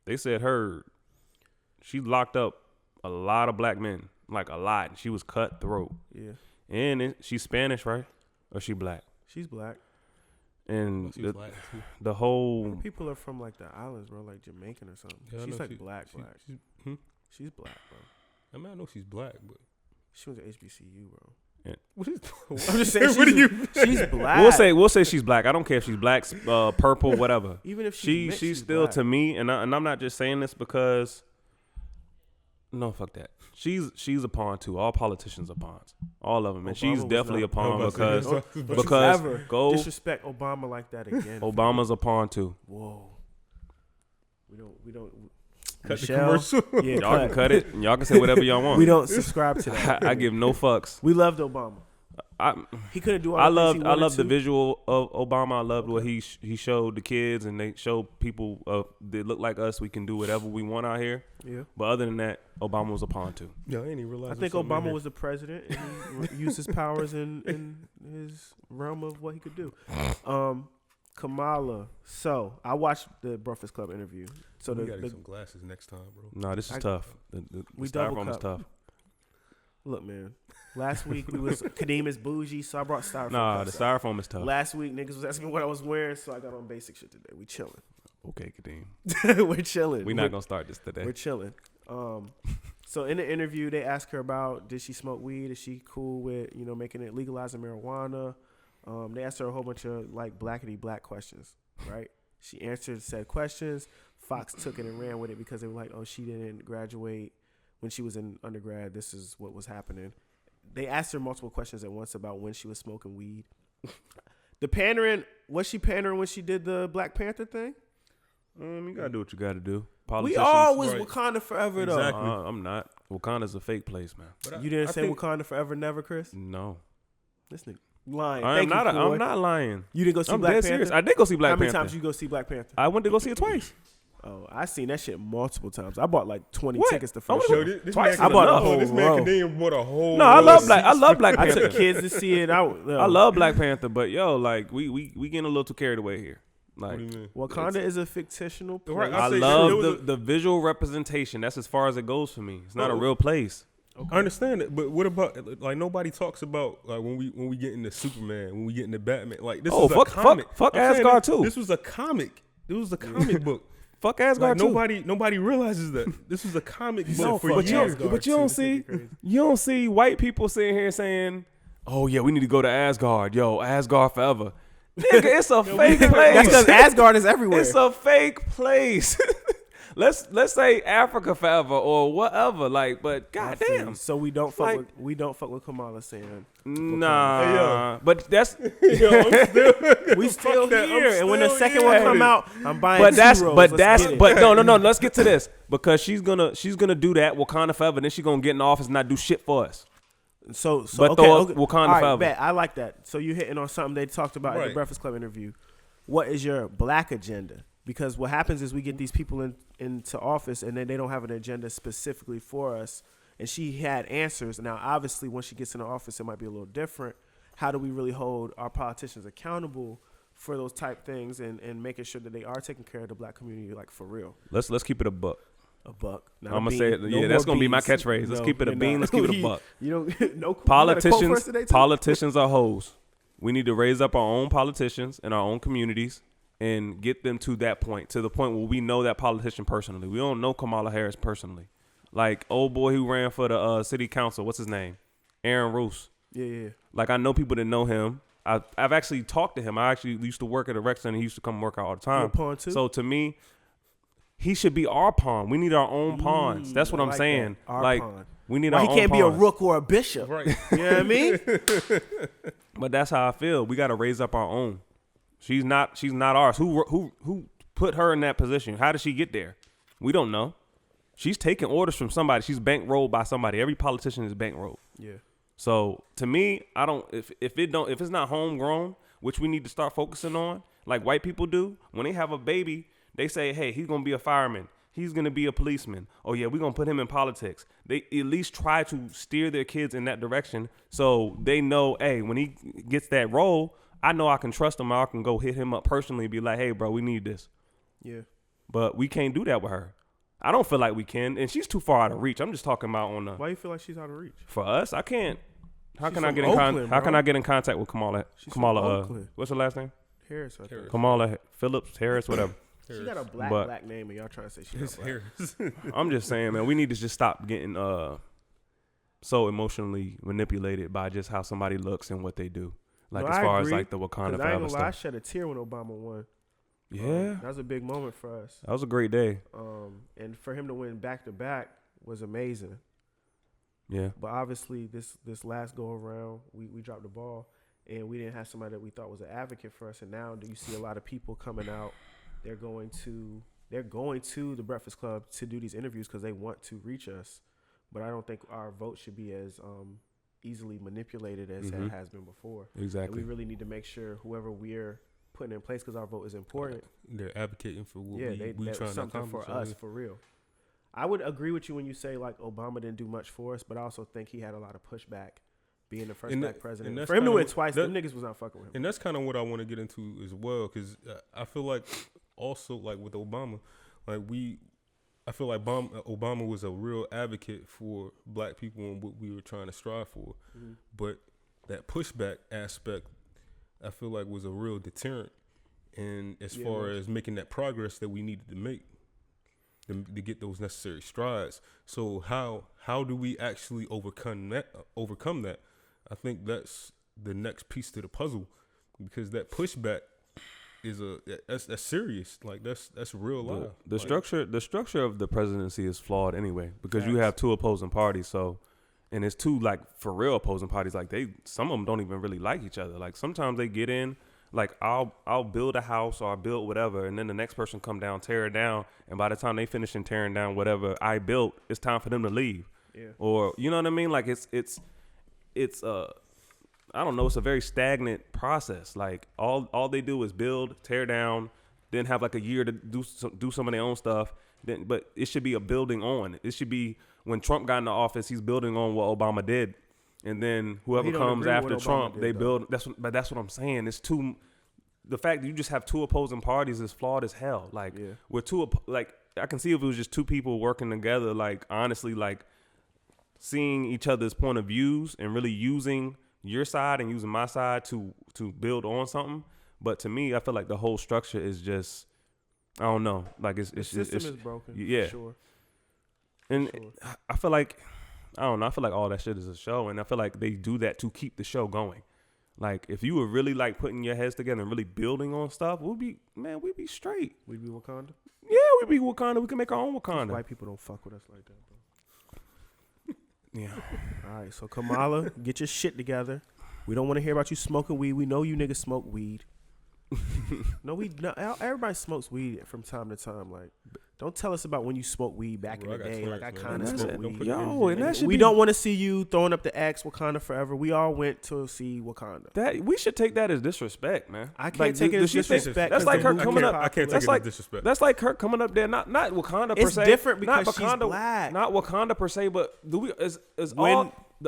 they said she locked up a lot of black men, like a lot. And she was cutthroat. Yeah. And she's Spanish, right? Or she black? She's black. And the whole people are from like the islands, bro, like Jamaican or something. Yeah, she's like black. She's black, bro. I mean, I know she's black, but she went to HBCU, bro. Yeah. I'm just saying, she's black. We'll say she's black. I don't care if she's black, purple, whatever. Even if she's still black. To me, and I'm not just saying this because. No, fuck that. She's a pawn too. All politicians are pawns. All of them, and she's definitely a pawn because go disrespect Obama like that again. Obama's a pawn too. Whoa. We don't. Cut Michelle, the commercial. Yeah, y'all can cut it. And y'all can say whatever y'all want. We don't subscribe to that. I give no fucks. We loved Obama. He couldn't do all I loved the visual of Obama. I loved what he showed the kids, and they showed people that look like us. We can do whatever we want out here. Yeah. But other than that, Obama was a pawn too. Yeah, I ain't even realize. I think Obama was the president, and he used his powers in his realm of what he could do. Kamala. So I watched the Breakfast Club interview. So we gotta get some glasses next time, bro. Nah, this is tough. The styrofoam is tough. Look, man. Last week Kadeem is bougie, so I brought styrofoam. Nah, the styrofoam is tough. Last week niggas was asking me what I was wearing, so I got on basic shit today. We chilling. Okay, Kadeem. We're chilling. We're not gonna start this today. We're chilling. So in the interview, they asked her about did she smoke weed? Is she cool with making it legalizing marijuana? They asked her a whole bunch of like blackity black questions, right? She answered said questions. Fox took it and ran with it because they were like, oh, she didn't graduate when she was in undergrad. This is what was happening. They asked her multiple questions at once about when she was smoking weed. The pandering, was she pandering when she did the Black Panther thing? You gotta do what you gotta do. We always right. Wakanda forever though. Exactly. I'm not. Wakanda's a fake place, man. But you didn't say Wakanda forever never, Chris? No. This nigga lying. I'm not lying. You didn't go see Black Panther? Serious. I did go see Black Panther. How many times did you go see Black Panther? I went to go see it twice. Oh, I seen that shit multiple times. I bought like 20 tickets the first show. Twice. I bought a whole This man bought a whole. No, I love Black Panther. I took kids to see it. I love Black Panther, but like we getting a little too carried away here. Like, what do you mean? Wakanda is a fictional place. I love the visual representation. That's as far as it goes for me. It's not a real place. Okay. I understand it, but what about like nobody talks about like when we get into Superman, when we get into Batman, like this is a comic. Fuck Asgard too. This was a comic. It was a comic book. Fuck Asgard too. Nobody realizes that this was a comic book for years. But you don't see white people sitting here saying, "Oh yeah, we need to go to Asgard. Yo, Asgard forever." Nigga, it's a fake place. That's because Asgard is everywhere. It's a fake place. Let's say Africa forever or whatever. Like, but goddamn. So we don't fuck with Kamala saying. Nah, but that's we still here. And when the second one come out, I'm buying. But no. Let's get to this because she's gonna do that Wakanda forever. Then she's gonna get in office and not do shit for us. So Wakanda forever. Bet, I like that. So you're hitting on something they talked about in the Breakfast Club interview. What is your black agenda? Because what happens is we get these people into office and then they don't have an agenda specifically for us. And she had answers. Now, obviously, when she gets into office, it might be a little different. How do we really hold our politicians accountable for those type things and making sure that they are taking care of the black community, like for real? Let's keep it a buck. A buck. I'm gonna say it. Yeah, that's gonna be my catchphrase. Let's keep it a bean. Let's keep it a buck. Politicians are hoes. We need to raise up our own politicians in our own communities and get them to that point, to the point where we know that politician personally. We don't know Kamala Harris personally. Like old boy who ran for the city council. What's his name? Aaron Roos. Yeah. Like I know people that know him. I've actually talked to him. I actually used to work at a rec center. He used to come work out all the time. You're a pawn too? So to me, he should be our pawn. We need our own pawns. That's what I'm saying. Our pawn. We need our own pawns. He can't be a rook or a bishop. Right. You know what I mean? But that's how I feel. We got to raise up our own. She's not ours. Who put her in that position? How did she get there? We don't know. She's taking orders from somebody. She's bankrolled by somebody. Every politician is bankrolled. Yeah. So to me, I don't. If it's not homegrown, which we need to start focusing on, like white people do, when they have a baby, they say, "Hey, he's gonna be a fireman. He's gonna be a policeman. Oh yeah, we're gonna put him in politics." They at least try to steer their kids in that direction, so they know, hey, when he gets that role, I know I can trust him. I can go hit him up personally and be like, hey, bro, we need this. Yeah. But we can't do that with her. I don't feel like we can, and she's too far out of reach. I'm just talking about on the. Why you feel like she's out of reach? For us, I can't. How She's can I from get Oakland, how can bro. I get in contact with Kamala? She's Kamala, from Oakland. what's her last name? Harris, I think. Kamala Phillips, Harris, whatever. She got a black name, and y'all trying to say she's not black. I'm just saying, man, we need to just stop getting so emotionally manipulated by just how somebody looks and what they do. Like, as far as like the Wakanda Forever stuff. I shed a tear when Obama won. Yeah, that was a big moment for us. That was a great day. And for him to win back to back was amazing. Yeah. But obviously, this last go around, we dropped the ball, and we didn't have somebody that we thought was an advocate for us. And now, do you see a lot of people coming out? They're going to the Breakfast Club to do these interviews because they want to reach us. But I don't think our vote should be as easily manipulated as it has been before. Exactly. And we really need to make sure whoever we're putting in place, because our vote is important. They're advocating for what we trying to something for us, for real. I would agree with you when you say like Obama didn't do much for us, but I also think he had a lot of pushback being the first black president. For him to win twice, them niggas was not fucking with him. And that's kind of what I want to get into as well, because I feel like also like with Obama, like I feel like Obama was a real advocate for black people and what we were trying to strive for. Mm-hmm. But that pushback aspect, I feel like was a real deterrent. And as far as making that progress that we needed to make to get those necessary strides. So how do we actually overcome that? I think that's the next piece to the puzzle, because that pushback is that's serious. Like that's real life. The structure of the presidency is flawed anyway, because you have two opposing parties. So, and it's two like for real opposing parties. Like some of them don't even really like each other. Like sometimes they get in. Like I'll build a house or I'll build whatever, and then the next person come down, tear it down, and by the time they finish and tearing down whatever I built, it's time for them to leave. Yeah. Or you know what I mean? Like it's I don't know, it's a very stagnant process. Like all they do is build, tear down, then have like a year to do some of their own stuff. But it should be a building on. It should be when Trump got in the office, he's building on what Obama did. And then whoever comes after Trump, they build. That's what I'm saying. It's the fact that you just have two opposing parties is flawed as hell. Like we're I can see if it was just two people working together, like honestly, like seeing each other's point of views and really using your side and using my side to build on something. But to me, I feel like the whole structure is just, I don't know, like the system is broken. Yeah, for sure. And I feel like. I don't know. I feel like all that shit is a show, and I feel like they do that to keep the show going. Like, if you were really, like, putting your heads together and really building on stuff, we'd be straight. We'd be Wakanda? Yeah, we'd be Wakanda. We can make our own Wakanda. White people don't fuck with us like that, bro. Yeah. All right, so Kamala, get your shit together. We don't want to hear about you smoking weed. We know you niggas smoke weed. No, everybody smokes weed from time to time. Like, don't tell us about when you smoked weed back in the day. Like, I kind of smoked weed. Yo, and that should we don't want to see you throwing up the X Wakanda forever. We all went to see Wakanda. That we should take that as disrespect, man. I can't take it as disrespect. That's like her coming up. I can't take it as disrespect. That's like her coming up there. Not Wakanda per se. It's different because she's black. Not Wakanda per se, but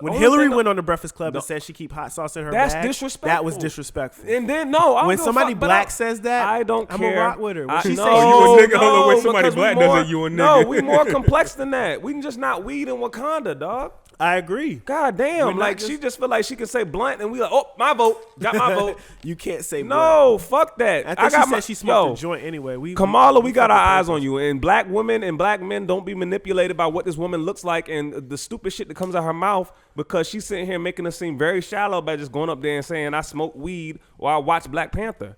when Hillary went on the Breakfast Club and said she keep hot sauce in her bag, that's disrespectful. That was disrespectful. And then when somebody black says that, I don't care. I'm a rock with her. When she says you a nigga, hold on, when somebody black does it, you a nigga. No, we more complex than that. We just not weed in Wakanda, dog. I agree. God damn, like she just feel like she can say blunt, and we like, oh, my vote, got my vote. You can't say no, fuck that. I think she said she smoked a joint anyway. Kamala, we got our eyes on you, and black women and black men don't be manipulated by what this woman looks like and the stupid shit that comes out her mouth, because she's sitting here making us seem very shallow by just going up there and saying I smoke weed or I watch Black Panther.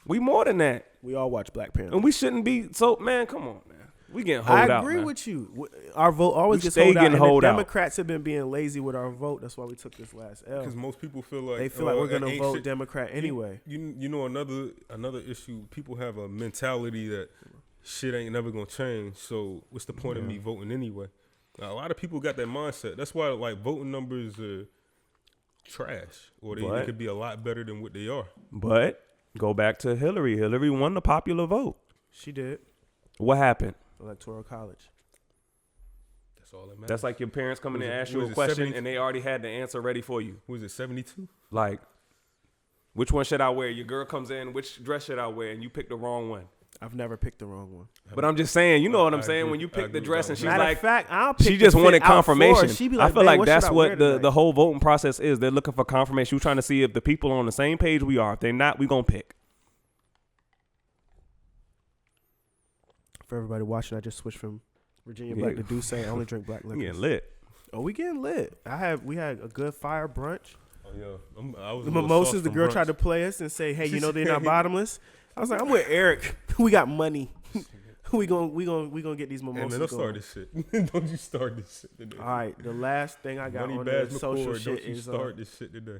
We more than that. We all watch Black Panther, and we shouldn't be. So man, come on, man. We getting hold out. I agree with you. Our vote always gets hold out. And the Democrats have been being lazy with our vote. That's why we took this last L. Because most people feel like we're gonna vote Democrat anyway. You know another issue. People have a mentality that shit ain't never gonna change. So what's the point of me voting anyway? Now, a lot of people got that mindset. That's why like voting numbers are trash, or they could be a lot better than what they are. But go back to Hillary. Hillary won the popular vote. She did. What happened? Electoral college. That's all that matters. That's like your parents coming and ask you a question and they already had the answer ready for you. Was it 72? Like, Which one should I wear? Your girl comes in, which dress should I wear? And you pick the wrong one. I've never picked the wrong one. But I'm just saying, you know what I'm saying? When you pick the dress and she's like, fact, I'll pick she just wanted confirmation. Like, I feel like that's what the whole voting process is. They're looking for confirmation. We're trying to see if the people are on the same page we are. If they're not, we going to pick. For everybody watching, I just switched from Virginia Black to Douce. I only drink black liquor. We getting lit. Oh, we getting lit. We had a good fire brunch. Oh, yeah. I was the mimosas, the girl tried to play us and say, hey, you know they're not bottomless. I was like, I'm with Eric. We got money. we gonna get these mimosas. Hey, man, don't start this shit. Don't you start this shit today. All right, the last thing I got on the social shit is start this shit today.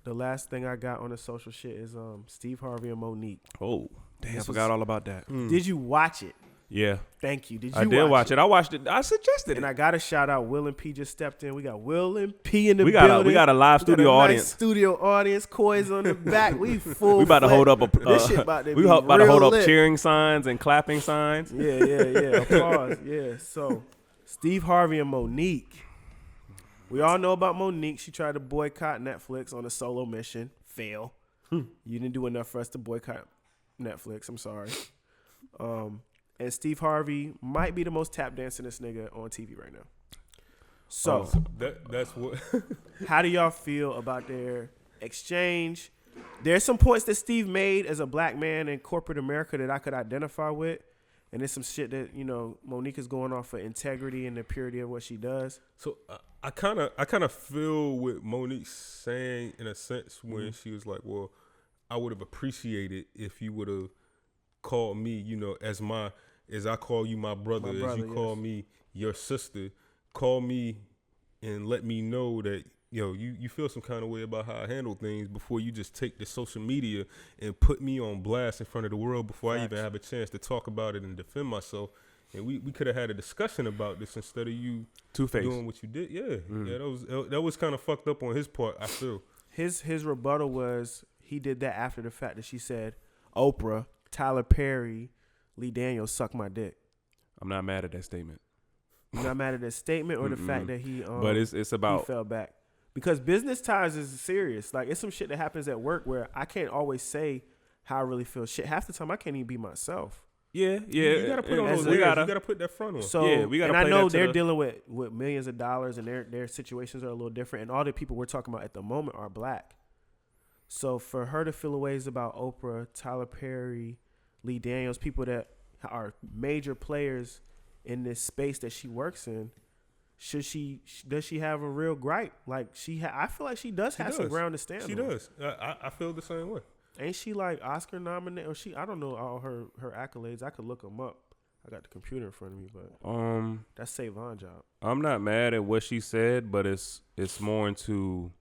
The last thing I got on the social shit is Steve Harvey and Monique. Oh, damn! I forgot all about that. Did you watch it? Yeah. Thank you. I did watch it. I watched it. I suggested it. And I got to shout out Will and P just stepped in. We got Will and P in the building. We got a live studio audience. Nice studio audience. Koi's on the back. We full. We about to hold up a. This shit about to we be about to hold up lit. cheering signs and clapping signs. Yeah. Applause. Yeah. So, Steve Harvey and Monique. We all know about Monique. She tried to boycott Netflix on a solo mission. Fail. You didn't do enough for us to boycott Netflix. I'm sorry. And Steve Harvey might be the most tap dancingest nigga on TV right now. So that's what. How do y'all feel about their exchange? There's some points that Steve made as a black man in corporate America that I could identify with, and there's some shit that Monique is going off for integrity and the purity of what she does. So I kind of feel what Monique saying in a sense when she was like, "Well, I would have appreciated if you would have called me, as I call you my brother, as you call me your sister, call me and let me know that, you feel some kind of way about how I handle things before you just take the social media and put me on blast in front of the world before I even have a chance to talk about it and defend myself. And we could have had a discussion about this instead of you doing what you did. Yeah. Yeah, that was kind of fucked up on his part, I feel. His rebuttal was he did that after the fact that she said, Oprah, Tyler Perry, Lee Daniels suck my dick. I'm not mad at that statement. You're not mad at that statement or the fact that he but it's about he fell back. Because business ties is serious. Like, it's some shit that happens at work where I can't always say how I really feel. Shit, half the time I can't even be myself. Yeah. You gotta put on those layers. You gotta put that front on. So we gotta. And I know they're dealing with millions of dollars, and their situations are a little different. And all the people we're talking about at the moment are black. So for her to feel ways about Oprah, Tyler Perry, Lee Daniels, people that are major players in this space that she works in, does she have a real gripe? Like I feel like she does have some ground to stand on. She does. I feel the same way. Ain't she like Oscar nominated? Or I don't know all her accolades. I could look them up. I got the computer in front of me, but that's Savon's job. I'm not mad at what she said, but it's more into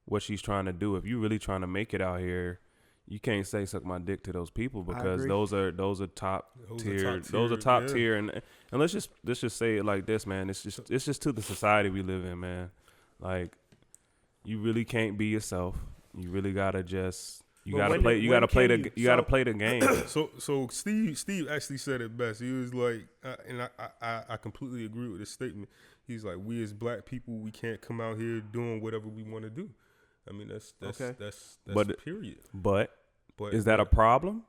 what she's trying to do. If you really trying to make it out here, you can't say suck my dick to those people because those are top tier. Those are top tier, and let's just say it like this, man. It's just to the society we live in, man. Like, you really can't be yourself. You really gotta just gotta play the game. So Steve actually said it best. He was like, and I completely agree with his statement. He's like, we as black people, we can't come out here doing whatever we want to do. I mean, that's period. But is that a problem?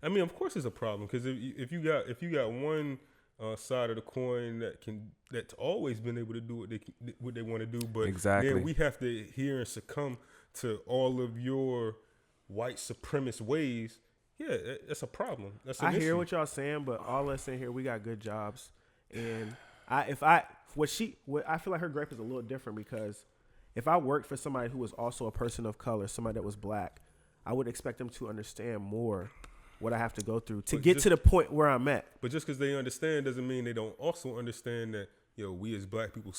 I mean, of course it's a problem because if you got one side of the coin that's always been able to do what they want to do, but then we have to adhere and succumb to all of your white supremacist ways. Yeah, that's a problem. That's an issue. Hear what y'all saying, but all us in here, we got good jobs, and I feel like her gripe is a little different because if I worked for somebody who was also a person of color, somebody that was black, I would expect them to understand more what I have to go through to get to the point where I'm at. But just because they understand doesn't mean they don't also understand that, we as black people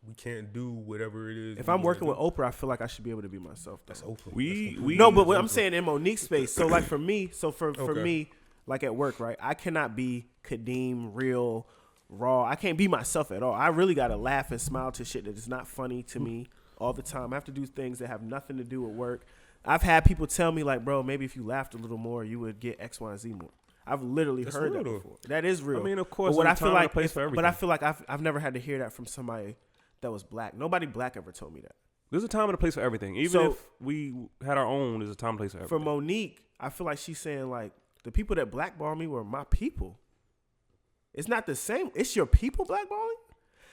we can't do whatever it is. If I'm working with Oprah, I feel like I should be able to be myself. That's Oprah. But what I'm saying in Monique's space, so like for me, for me, like at work, right, I cannot be Kadeem, real, raw. I can't be myself at all. I really got to laugh and smile to shit that is not funny to me all the time. I have to do things that have nothing to do with work. I've had people tell me like, bro, maybe if you laughed a little more, you would get X, Y, and Z more. I've literally heard that before. That is real. I mean, of course, but I feel like I've never had to hear that from somebody that was black. Nobody black ever told me that. There's a time and a place for everything. Even if we had our own, there's a time and place for everything. For Monique, I feel like she's saying like the people that blackballed me were my people. It's not the same. It's your people blackballing.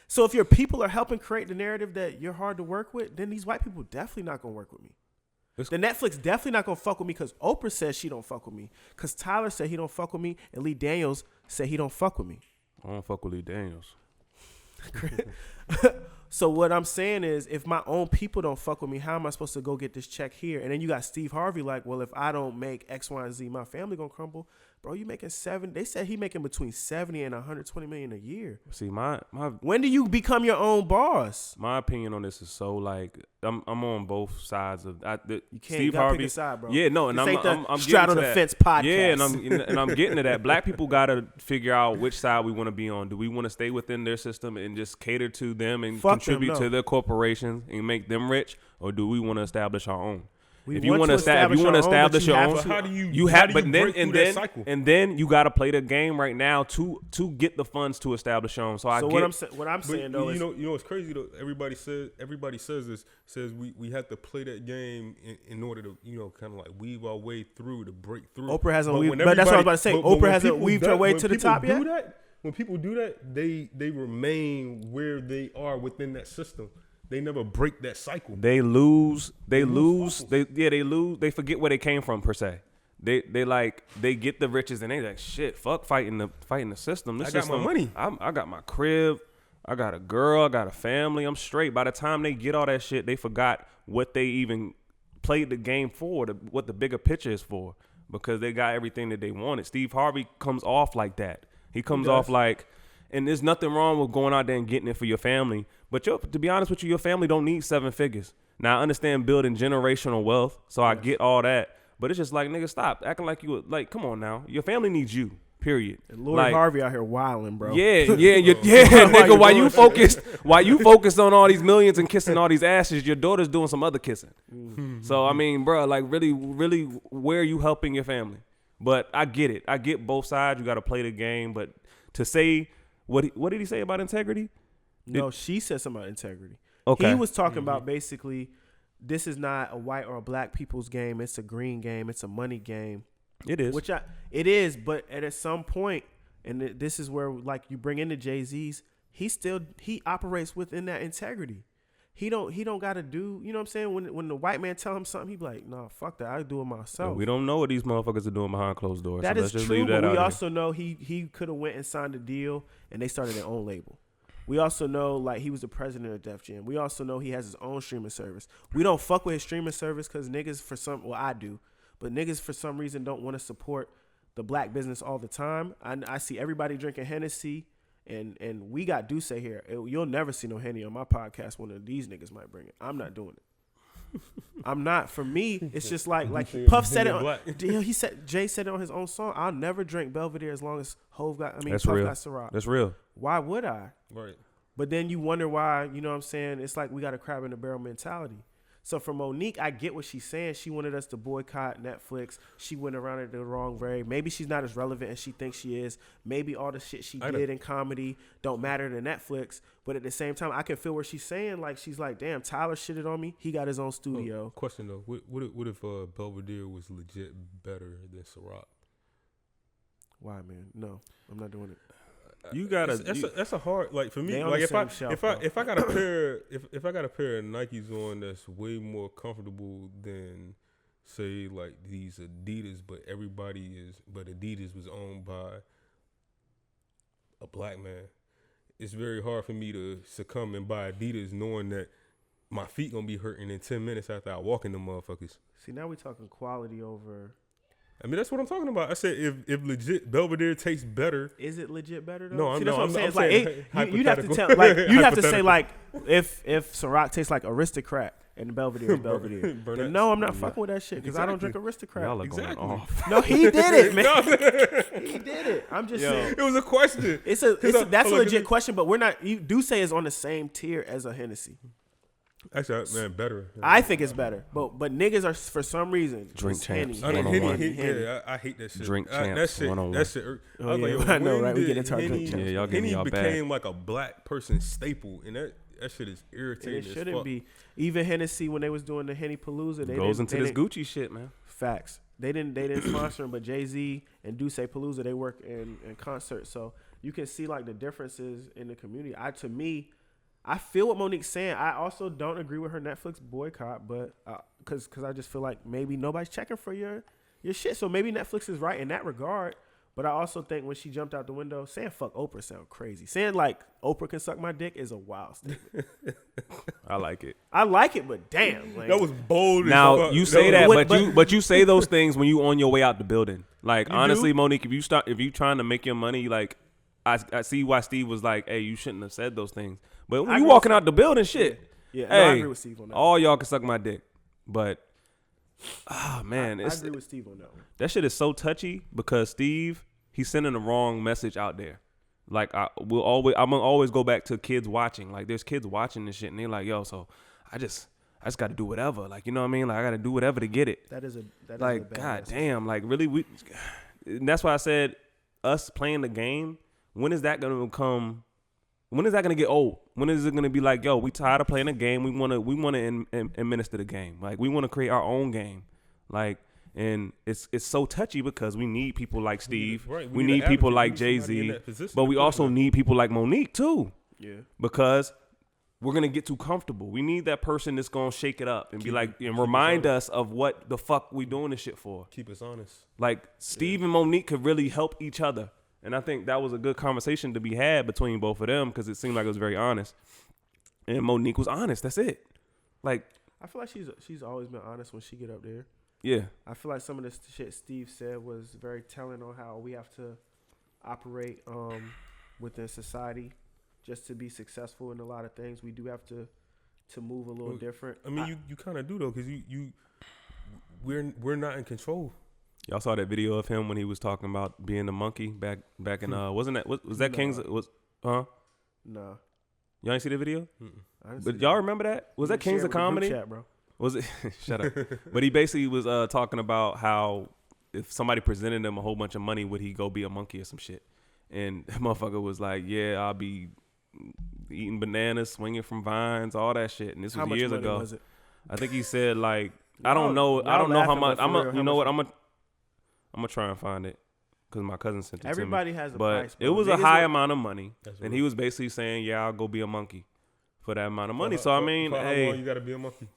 So if your people are helping create the narrative that you're hard to work with, then these white people definitely not gonna work with me. The Netflix definitely not gonna fuck with me because Oprah says she don't fuck with me. Because Tyler said he don't fuck with me, and Lee Daniels said he don't fuck with me. I don't fuck with Lee Daniels. So what I'm saying is, if my own people don't fuck with me, how am I supposed to go get this check here? And then you got Steve Harvey like, well, if I don't make X, Y, and Z, my family gonna crumble. Bro, you making They said he making between 70 and 120 million a year. See, my when do you become your own boss? My opinion on this is so like I'm on both sides of. You can't. Steve you Harvey, pick a side, bro. Yeah, no, and I'm straddle the fence podcast. Yeah, and I'm getting to that. Black people gotta figure out which side we want to be on. Do we want to stay within their system and just cater to them and contribute to their corporations and make them rich, or do we want to establish our own? If you want to establish your own, how do you break through that cycle? And then you got to play the game right now to get the funds to establish your own. So what I'm saying though is, you know what's crazy though. Everybody says this. Says we have to play that game in order to kind of like weave our way through to break through. Oprah hasn't weaved, but that's what I was about to say. Oprah hasn't weaved her way to the top yet. When people do that, they remain where they are within that system. They never break that cycle. They lose. They forget where they came from per se. They get the riches and they like shit. Fuck fighting the system. I got my money. I got my crib. I got a girl. I got a family. I'm straight. By the time they get all that shit, they forgot what they even played the game for. What the bigger picture is for, because they got everything that they wanted. Steve Harvey comes off like that. He comes off like. And there's nothing wrong with going out there and getting it for your family. But to be honest with you, your family don't need 7 figures. Now, I understand building generational wealth, so I get all that. But it's just like, nigga, stop acting like you like, come on now. Your family needs you, period. And Lord Harvey out here wilding, bro. Yeah, nigga, while you focused on all these millions and kissing all these asses, your daughter's doing some other kissing. Mm-hmm. So, I mean, bro, like really, really, where are you helping your family? But I get it. I get both sides. You got to play the game. But to say... What did he say about integrity? No, she said something about integrity. Okay. He was talking about basically this is not a white or a black people's game. It's a green game. It's a money game. It is. It is, but at some point, and this is where like you bring in the Jay-Z's, he operates within that integrity. He don't got to do, you know what I'm saying? When the white man tell him something, he be like, nah, fuck that. I do it myself. Yeah, we don't know what these motherfuckers are doing behind closed doors. That so is let's just true, leave that but we out also know he could have went and signed a deal and they started their own label. We also know like he was the president of Def Jam. We also know he has his own streaming service. We don't fuck with his streaming service because niggas I do, but niggas for some reason don't want to support the black business all the time. I see everybody drinking Hennessy. And we got Duce here. You'll never see no Henny on my podcast. One of these niggas might bring it. I'm not doing it. I'm not. For me, it's just like Puff said it. Jay said it on his own song. I'll never drink Belvedere as long as Puff got Ciroc. That's real. Why would I? Right. But then you wonder why. You know what I'm saying? It's like we got a crab in the barrel mentality. So for Monique, I get what she's saying. She wanted us to boycott Netflix. She went around it the wrong way. Maybe she's not as relevant as she thinks she is. Maybe all the shit she did in comedy don't matter to Netflix. But at the same time, I can feel where she's saying, like, she's like, damn, Tyler shitted on me. He got his own studio. Question, though. What if Belvedere was legit better than Ciroc? Why, man? No, I'm not doing it. You gotta. That's a hard, like, for me. Like if I got a pair of Nikes on that's way more comfortable than say like these Adidas, but Adidas was owned by a black man. It's very hard for me to succumb and buy Adidas knowing that my feet gonna be hurting in 10 minutes after I walk in them motherfuckers. See, now we talking quality over. I mean, that's what I'm talking about. I said if legit Belvedere tastes better. Is it legit better though? No, See, that's what I'm saying. It's like you'd have to tell, like you'd have to say like if Ciroc tastes like Aristocrat and Belvedere is Belvedere. Then no, I'm not fucking with that shit because I don't drink Aristocrat. Y'all are going off. No, he did it, man. He did it. I'm just saying. It was a question. That's a legit question, but we're not. You do say it's on the same tier as a Hennessy. Actually, man, better. I think it's better, but niggas are for some reason drink champs. I hate that shit. Drink champs. That shit. I know, right? We get into our drink champs. Yeah, y'all getting y'all bag. became like a black person staple, and That shit is irritating. It shouldn't be. Even Hennessy, when they was doing the Henny Palooza, they goes into this Gucci shit, man. Facts. They didn't sponsor him, but Jay-Z and Duce Palooza, they work in concert. So you can see like the differences in the community. To me, I feel what Monique's saying. I also don't agree with her Netflix boycott, but because I just feel like maybe nobody's checking for your shit. So maybe Netflix is right in that regard. But I also think when she jumped out the window, saying fuck Oprah sound crazy. Saying like Oprah can suck my dick is a wild statement. I like it. But damn. Like, that was bold. Now you say that, but you say those things when you on your way out the building. Like honestly, do? Monique, if you trying to make your money, like I see why Steve was like, hey, you shouldn't have said those things. But when you walking out the building, shit. Yeah, hey, no, I agree with Steve on that. All y'all can suck my dick. But man, I agree with Steve on that one. That shit is so touchy because Steve, he's sending the wrong message out there. Like I'm gonna always go back to kids watching. Like there's kids watching this shit and they're like, yo, so I just got to do whatever. Like, you know what I mean? Like I got to do whatever to get it. That is a god message. Damn. Like really, and that's why I said us playing the game. When is that gonna get old? When is it gonna be like, yo, we tired of playing the game? We wanna administer the game. Like we wanna create our own game. Like, and it's so touchy because we need people like Steve. We need people like Jay-Z. But we also need people like Monique too. Yeah. Because we're gonna get too comfortable. We need that person that's gonna shake it up and be like and remind us of what the fuck we doing this shit for. Keep us honest. Like Steve and Monique could really help each other. And I think that was a good conversation to be had between both of them because it seemed like it was very honest. And Monique was honest. That's it. Like I feel like she's always been honest when she get up there. Yeah. I feel like some of the shit Steve said was very telling on how we have to operate within society just to be successful in a lot of things. We do have to move a little different. I mean, you kind of do though because we're not in control. Y'all saw that video of him when he was talking about being the monkey back in wasn't that was that King's No. Y'all ain't see the video? But y'all remember that? Was that Kings of Comedy? Chat, bro. Was it? Shut up. But he basically was talking about how if somebody presented him a whole bunch of money, would he go be a monkey or some shit? And the motherfucker was like, yeah, I'll be eating bananas, swinging from vines, all that shit. And this was years ago. Was it? I think he said like, I don't know how much. You know what? I'm gonna try and find it because my cousin sent it to me. Everybody has a but price. But it was a high amount of money, and he was basically saying, "Yeah, I'll go be a monkey for that amount of money." So I mean, hey, how long you gotta be a monkey?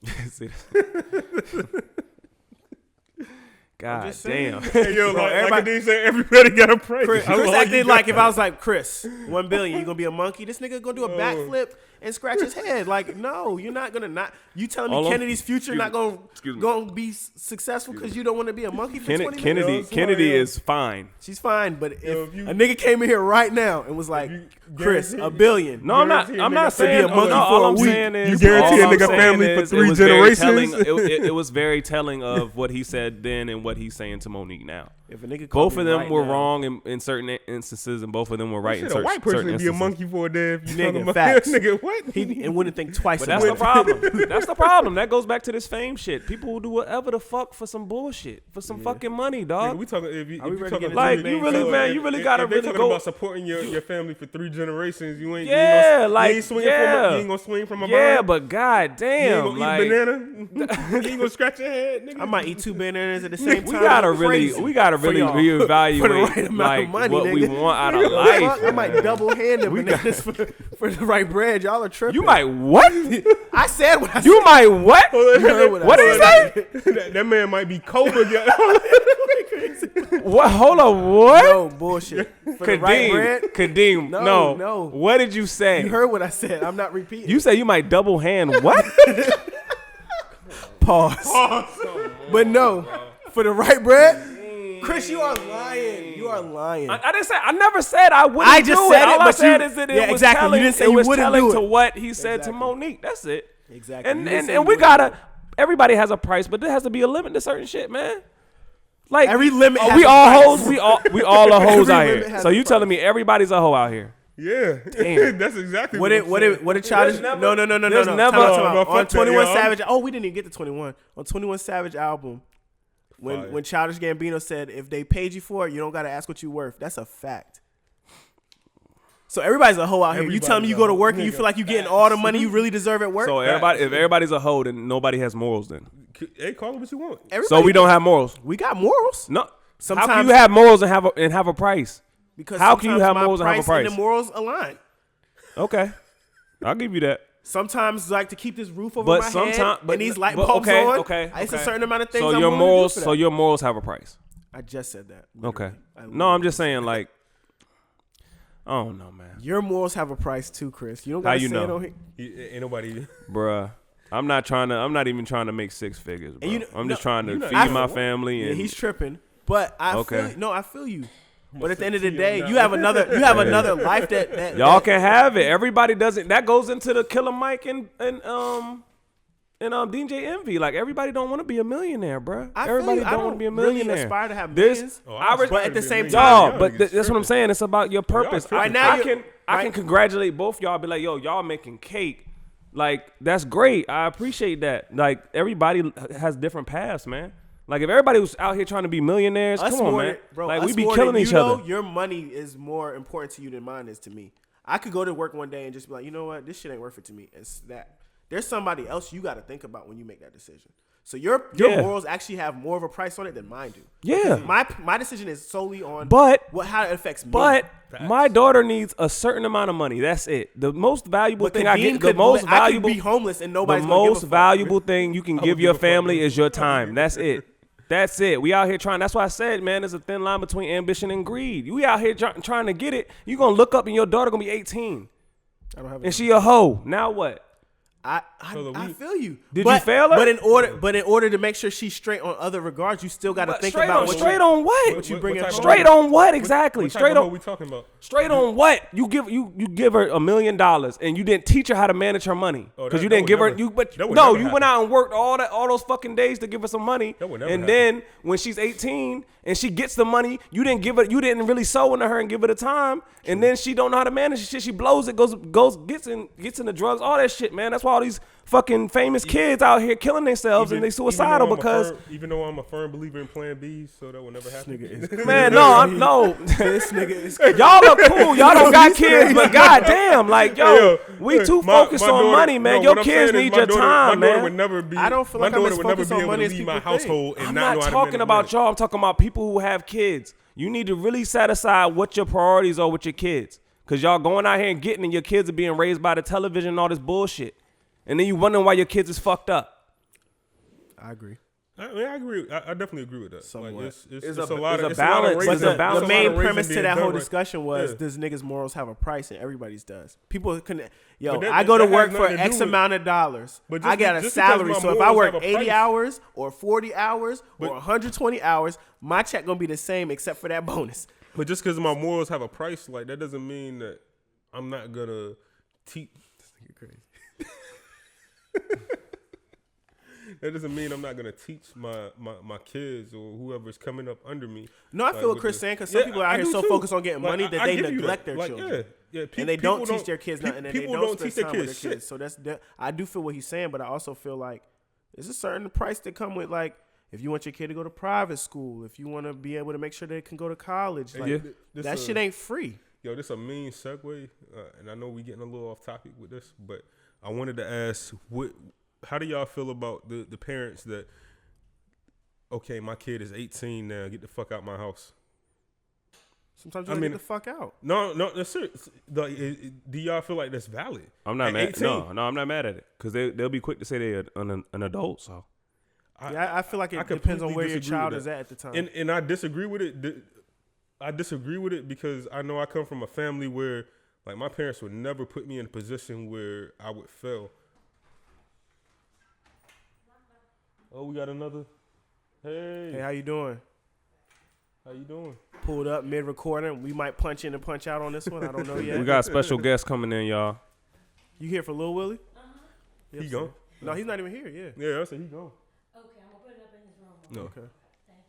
God damn. Hey, yo, like they say, everybody got a price. Chris acted like if I was like, Chris, $1 billion, you gonna be a monkey? This nigga gonna do a backflip and scratch his head. Like, no, you're not gonna not. You telling me Kennedy's future not gonna be successful because you don't want to be a monkey for 20 minutes? Kennedy is fine. She's fine, but if a nigga came in here right now and was like, Chris, $1 billion. No, I'm not saying be a monkey for a week. You guarantee a nigga family for 3 generations. It was very telling of what he said then and what he's saying to Monique now. If a nigga both of them were wrong in certain instances, and both of them were right in certain instances. A white person be a monkey for a day. Nigga, facts. Nigga, what? He wouldn't think twice about it. That's the problem. That's the problem. That goes back to this fame shit. People will do whatever the fuck for some bullshit, for some fucking money, dog. Nigga, we talking. If you talking like you really, man, you really gotta really go about supporting your family for 3 generations. You ain't. You ain't gonna swing from a vine. But goddamn, you ain't gonna eat banana. You ain't gonna scratch your head, nigga. I might eat 2 bananas at the same time. We gotta really reevaluate for the right amount of money, what nigga. we want out of life. I might double hand the bananas for the right bread. Y'all are tripping. You might what? I said what I said. You might what? What did he say? That man might be Cobra. What? Hold on. What? No bullshit. For the right bread? Kadeem. No. What did you say? You heard what I said. I'm not repeating. You say you might double hand what? Pause. But no. For the right bread? Chris, you are lying. You are lying. I didn't say. I never said I wouldn't. I just do said it. All but I said is that it was exactly. telling. You didn't say it you was wouldn't telling do it. to what he said to Monique. That's it. Exactly. And we gotta. Everybody has a price, but there has to be a limit to certain shit, man. Like every limit. We all hoes. We all are hoes out here. So you telling me everybody's a hoe out here? Yeah. Damn. That's exactly what a childish. No. There's never on 21 Savage. Oh, we didn't even get to 21 on 21 Savage album. When Childish Gambino said, if they paid you for it, you don't got to ask what you worth. That's a fact. So everybody's a hoe out here. You tell me you go to work and you feel like you're getting all the money you really deserve at work. So if everybody's a hoe, then nobody has morals. Then Hey, call it what you want. So we don't have morals. We got morals. No. Sometimes, how can you have morals and have a price? Because how can you have morals and have a price? And the morals align. Okay, I'll give you that. Sometimes, like, to keep this roof over my head and these light bulbs on, it's a certain amount of things. So your morals have a price. I just said that. Okay. No, I'm just saying, like, I don't know, man. Your morals have a price too, Chris. You don't gotta say it on here. Ain't nobody, bruh. I'm not even trying to make six figures, bro. I'm just trying to feed my family. And he's tripping, but I feel you. But at the end of the day, you have another life that y'all can have it. Everybody doesn't. That goes into the Killer Mike and DJ Envy. Like, everybody don't want to be a millionaire, bro. Everybody don't want to be a millionaire. Really aspire to have millions. But at the same time, that's what I'm saying. It's about your purpose. Right now, I can congratulate both y'all. Be like, yo, y'all making cake. Like, that's great. I appreciate that. Like, everybody has different paths, man. Like, if everybody was out here trying to be millionaires, come on, man. Bro, like, we be killing each other. Your money is more important to you than mine is to me. I could go to work one day and just be like, you know what? This shit ain't worth it to me. It's that. There's somebody else you got to think about when you make that decision. So your morals actually have more of a price on it than mine do. Yeah. My decision is solely on how it affects me. But my daughter needs a certain amount of money. That's it. The most valuable thing I could be homeless and nobody's the most valuable thing you can give your family is your time. That's it. That's it. We out here trying. That's why I said, man, there's a thin line between ambition and greed. We out here trying to get it. You gonna look up and your daughter gonna be 18, and she a hoe. Now what? I feel you. Did you fail her? But in order to make sure she's straight on other regards, you still got to think about straight on what? What you bring straight on what exactly? What straight on what we talking about? Straight on what? You give her $1 million and you didn't teach her how to manage her money because you didn't give her. You went out and worked all those fucking days to give her some money, and then when she's 18 and she gets the money, you didn't give her. You didn't really sow into her and give her the time, and then she don't know how to manage shit. She blows it, gets into drugs, all that shit, man. That's why all these fucking famous kids out here killing themselves and they suicidal because even though I'm a firm believer in Plan B, so that will never happen. Man, no. This nigga is y'all look cool. Y'all don't got kids, but goddamn, like we too focused on money, man. Your kids need your time, man. I don't feel like I'm as focused on money as people think. I'm not talking about y'all. I'm talking about people who have kids. You need to really set aside what your priorities are with your kids, because y'all going out here and getting, and your kids are being raised by the television and all this bullshit. And then you wondering why your kids is fucked up. I agree. I agree. I definitely agree with that. Somewhat. Like it's a balance. But the main premise to that whole discussion was, does niggas' morals have a price? And everybody's does. People can, I go to work for X amount of dollars. I got a salary. So if I work 80 hours or 40 hours or 120 hours, my check going to be the same except for that bonus. But just because my morals have a price, like, that doesn't mean that I'm not going to teach. This nigga crazy. That doesn't mean I'm not gonna teach my kids or whoever's coming up under me. No, I feel what Chris saying, because some people out here so focused on getting money that they neglect their children. And they don't teach their kids nothing, and they don't spend time with their kids. So I do feel what he's saying, but I also feel like there's a certain price that come with, like, if you want your kid to go to private school, if you want to be able to make sure they can go to college, like, that shit ain't free. Yo, this a mean segue, and I know we getting a little off topic with this, but I wanted to ask, how do y'all feel about the parents that, okay, my kid is 18 now, get the fuck out my house? Sometimes you gotta get the fuck out. No, that's serious. Do y'all feel like that's valid? I'm not mad. No, I'm not mad at it, because they'll be quick to say they're an adult. So I feel like it depends on where your child is at the time. And I disagree with it. I disagree with it because I know I come from a family where, like, my parents would never put me in a position where I would fail. Oh, we got another. Hey, how you doing? How you doing? Pulled up mid-recording. We might punch in and punch out on this one. I don't know yet. We got special guests coming in, y'all. You here for Lil Willie? He gone? No, he's not even here. Yeah. Yeah, I said he gone. Okay, I'm gonna put it up in his room. No. Okay. Thank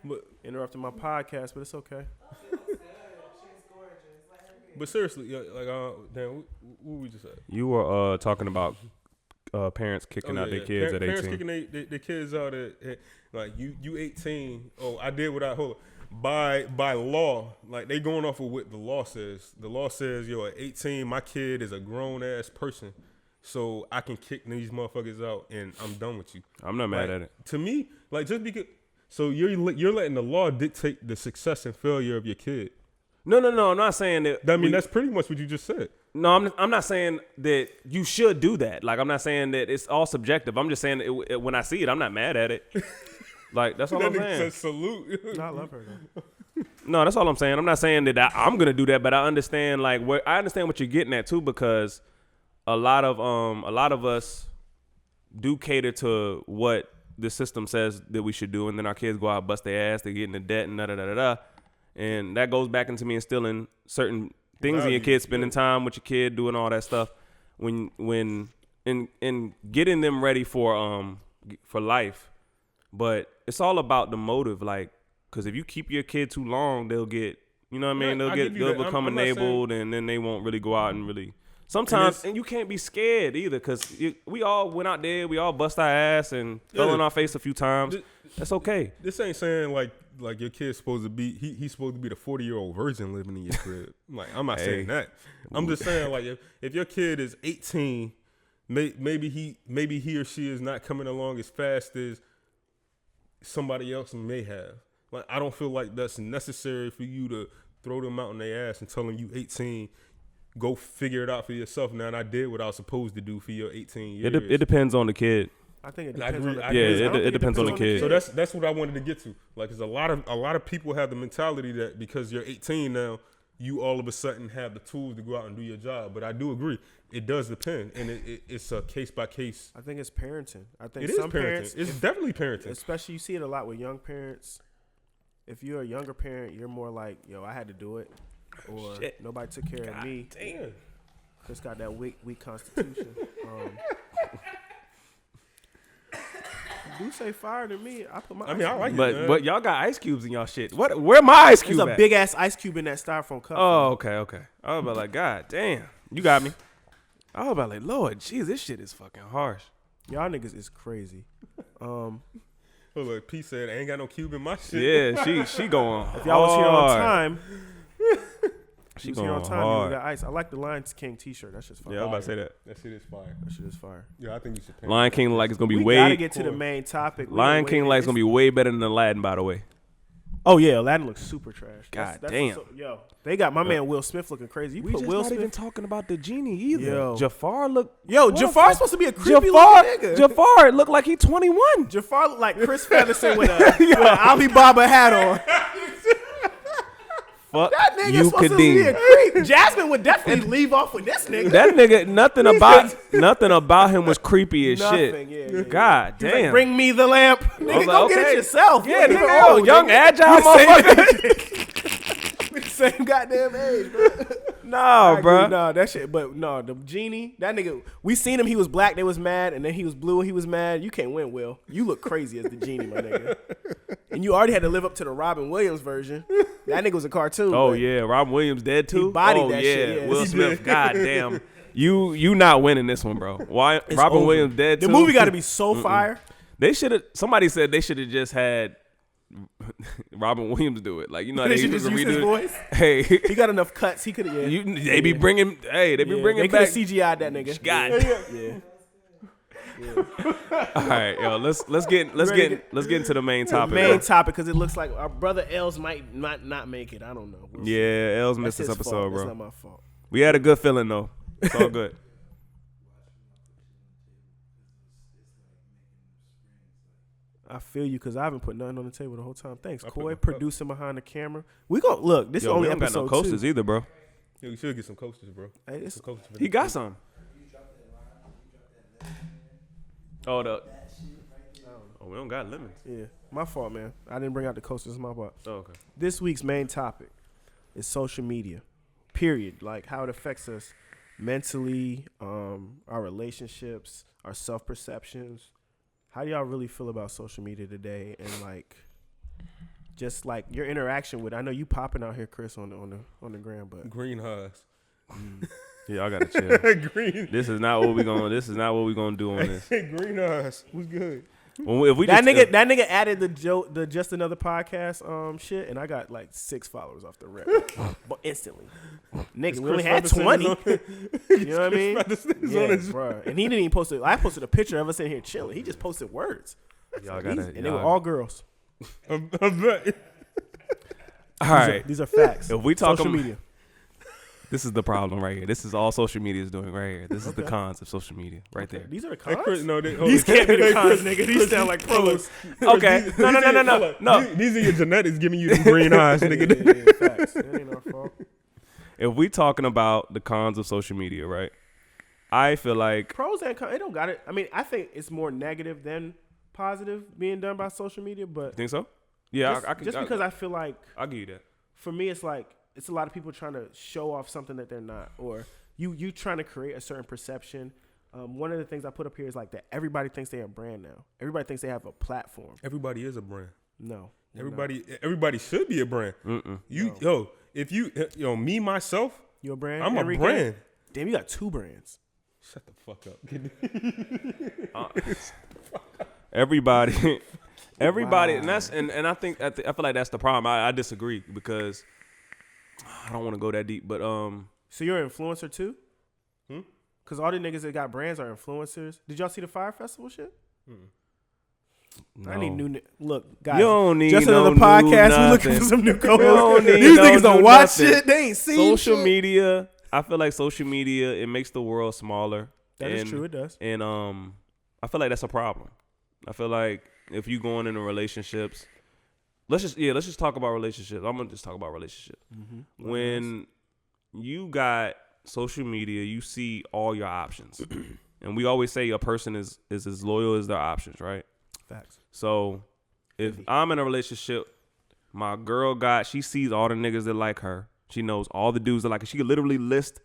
you. But interrupting my podcast, but it's okay. But seriously, like, damn, what we just said? You were talking about parents kicking out their kids at 18. Parents kicking their kids out at like, you 18. Oh, I did what I hold. by law, like they going off of what the law says. The law says, yo, at 18, my kid is a grown ass person, so I can kick these motherfuckers out, and I'm done with you. I'm not mad at it. To me, like just because, so you're letting the law dictate the success and failure of your kid. No. I'm not saying that. I mean, that's pretty much what you just said. No, I'm not saying that you should do that. Like, I'm not saying that it's all subjective. I'm just saying when I see it, I'm not mad at it. Like, that's all I'm saying. Salute. No, I love her though. No, that's all I'm saying. I'm not saying that I'm gonna do that, but I understand I understand what you're getting at too, because a lot of us do cater to what the system says that we should do, and then our kids go out, bust their ass, they get into debt and da. And that goes back into me instilling certain things in your kid, spending time with your kid, doing all that stuff. When in getting them ready for life, but it's all about the motive. Like, because if you keep your kid too long, they'll get, you know what I mean? They'll become enabled, and then they won't really go out and really. Sometimes, and you can't be scared either, because we all went out there, we all bust our ass and fell in our face a few times. That's okay. This ain't saying like your kid's supposed to be he's supposed to be the 40-year-old virgin living in your crib. Like, I'm not saying that. I'm just saying, like, if your kid is 18, maybe he or she is not coming along as fast as somebody else may have. Like, I don't feel like that's necessary for you to throw them out on their ass and tell them you 18. Go figure it out for yourself now. And I did what I was supposed to do for your 18 years. It depends on the kid. I think it depends on the kid. It depends on the kid. So that's what I wanted to get to. Like, because a lot of people have the mentality that because you're 18 now, you all of a sudden have the tools to go out and do your job. But I do agree, it does depend, and it's a case by case. I think it's parenting. I think it some is parenting. parents, it's definitely parenting. Especially you see it a lot with young parents. If you're a younger parent, you're more like, yo, I had to do it, or nobody took care of me. Damn. Just got that weak constitution. You say fire to me. I put my. I mean, I like it. Man. But y'all got ice cubes in y'all shit. Where my ice cube? There's a big ass ice cube in that styrofoam cup. Oh, okay. I was about like, God damn, you got me. I was about like, Lord, jeez, this shit is fucking harsh. Y'all niggas is crazy. Look, P said, I ain't got no cube in my shit. Yeah, she going hard. If y'all was here on time. She was here on time. You got ice. I like the Lion King T-shirt. That's just fire. Yeah, I was about to say that. That shit is fire. That shit is fire. Yeah, I think you should pay. Lion King like it's gonna be we gotta get to the main topic. Lion King like it's gonna be way better than Aladdin, by the way. Oh yeah, Aladdin looks super trash. God damn. Yo, they got my man Will Smith looking crazy. You we put just Will not Smith. even talking about the genie either. Yo. Jafar look. Yo, Jafar's supposed to be a creepy looking nigga. Jafar look like he 21. Jafar look like Chris Featherston with an Alibaba hat on. Fuck that nigga you, supposed to be a creep. Jasmine would definitely leave off with this nigga. That nigga, nothing about him was creepy as shit. Yeah. God damn. Like, bring me the lamp. Nigga, go like, get it yourself. Yeah, nigga, young, agile motherfucker. Same goddamn age, bro. Nah, bro. Nah, that shit. But no, the genie, that nigga, we seen him. He was black. They was mad. And then he was blue and he was mad. You can't win, Will. You look crazy as the genie, my nigga. And you already had to live up to the Robin Williams version. That nigga was a cartoon. Oh, yeah. Robin Williams dead, too? He bodied that shit. Yeah. Will Smith, goddamn. You not winning this one, bro. Why? Robin Williams dead, too? The movie got to be so fire. They should have. Somebody said they should have just had Robin Williams do it. Like, you know, they should just use his voice. Hey, he got enough cuts. He could have. Yeah. They be bringing. Hey, they be bringing back. They could have CGI'd that nigga. God. Yeah. All right, yo, let's get into the main topic. Main topic, because it looks like our brother Els might not make it. I don't know. We'll yeah, Els missed this episode, bro. That's not my fault. We had a good feeling though. It's all good. I feel you, because I haven't put nothing on the table the whole time. Thanks, Coy, producing behind the camera. We gonna look. This is only episode 2. Got no coasters either, bro. Yeah, we should get some coasters, bro. Hey, he got some. Oh, we don't got lemons. Yeah, my fault, man. I didn't bring out the coasters. My fault. Oh, okay. This week's main topic is social media. Period. Like how it affects us mentally, our relationships, our self-perceptions. How do y'all really feel about social media today? And like, just like your interaction with. I know you popping out here, Chris, on the gram, but green hugs. Yeah, I gotta chill. Green. This is not what we gonna do on this. Green eyes. What's good? If we that nigga added the Just Another Podcast shit, and I got like 6 followers off the rip, but instantly. Nigga, we only had 20. You know what I mean? Yeah, bro. And he didn't even post it. I posted a picture of us sitting here chilling. He just posted words. And they were all girls. I'm right. All right. These are facts. If we talk social media. This is the problem right here. This is all social media is doing right here. This is the cons of social media right there. These are the cons? These can't be the cons, nigga. These sound like pros. Okay. No. These are your genetics giving you the green eyes, nigga. Yeah, facts. That ain't our fault. If we talking about the cons of social media, right? I feel like pros and cons, it don't got it. I mean, I think it's more negative than positive being done by social media, but think so? Yeah, because I feel like I'll give you that. For me, it's like it's a lot of people trying to show off something that they're not, or you trying to create a certain perception. One of the things I put up here is like that everybody thinks they're a brand now. Everybody thinks they have a platform. Everybody is a brand. No. Everybody should be a brand. If you me myself, you're a brand. I'm a brand. Damn, you got 2 brands. Shut the fuck up. Everybody, wow. and I think I feel like that's the problem. I disagree because I don't want to go that deep, but So you're an influencer too? Because all the niggas that got brands are influencers. Did y'all see the Fire Festival shit? No. I need new. Look, guys. You don't need just no another podcast. new We looking for some new co-hosts. These niggas don't watch shit. They ain't seen social shit. media. I feel like social media, it makes the world smaller. That is true. It does. And I feel like that's a problem. I feel like if you going into relationships, let's just talk about relationships. I'm gonna just talk about relationships. Mm-hmm. When you got social media, you see all your options, and we always say a person is as loyal as their options, right? Facts. So if I'm in a relationship, my girl she sees all the niggas that like her. She knows all the dudes that like her. She could literally list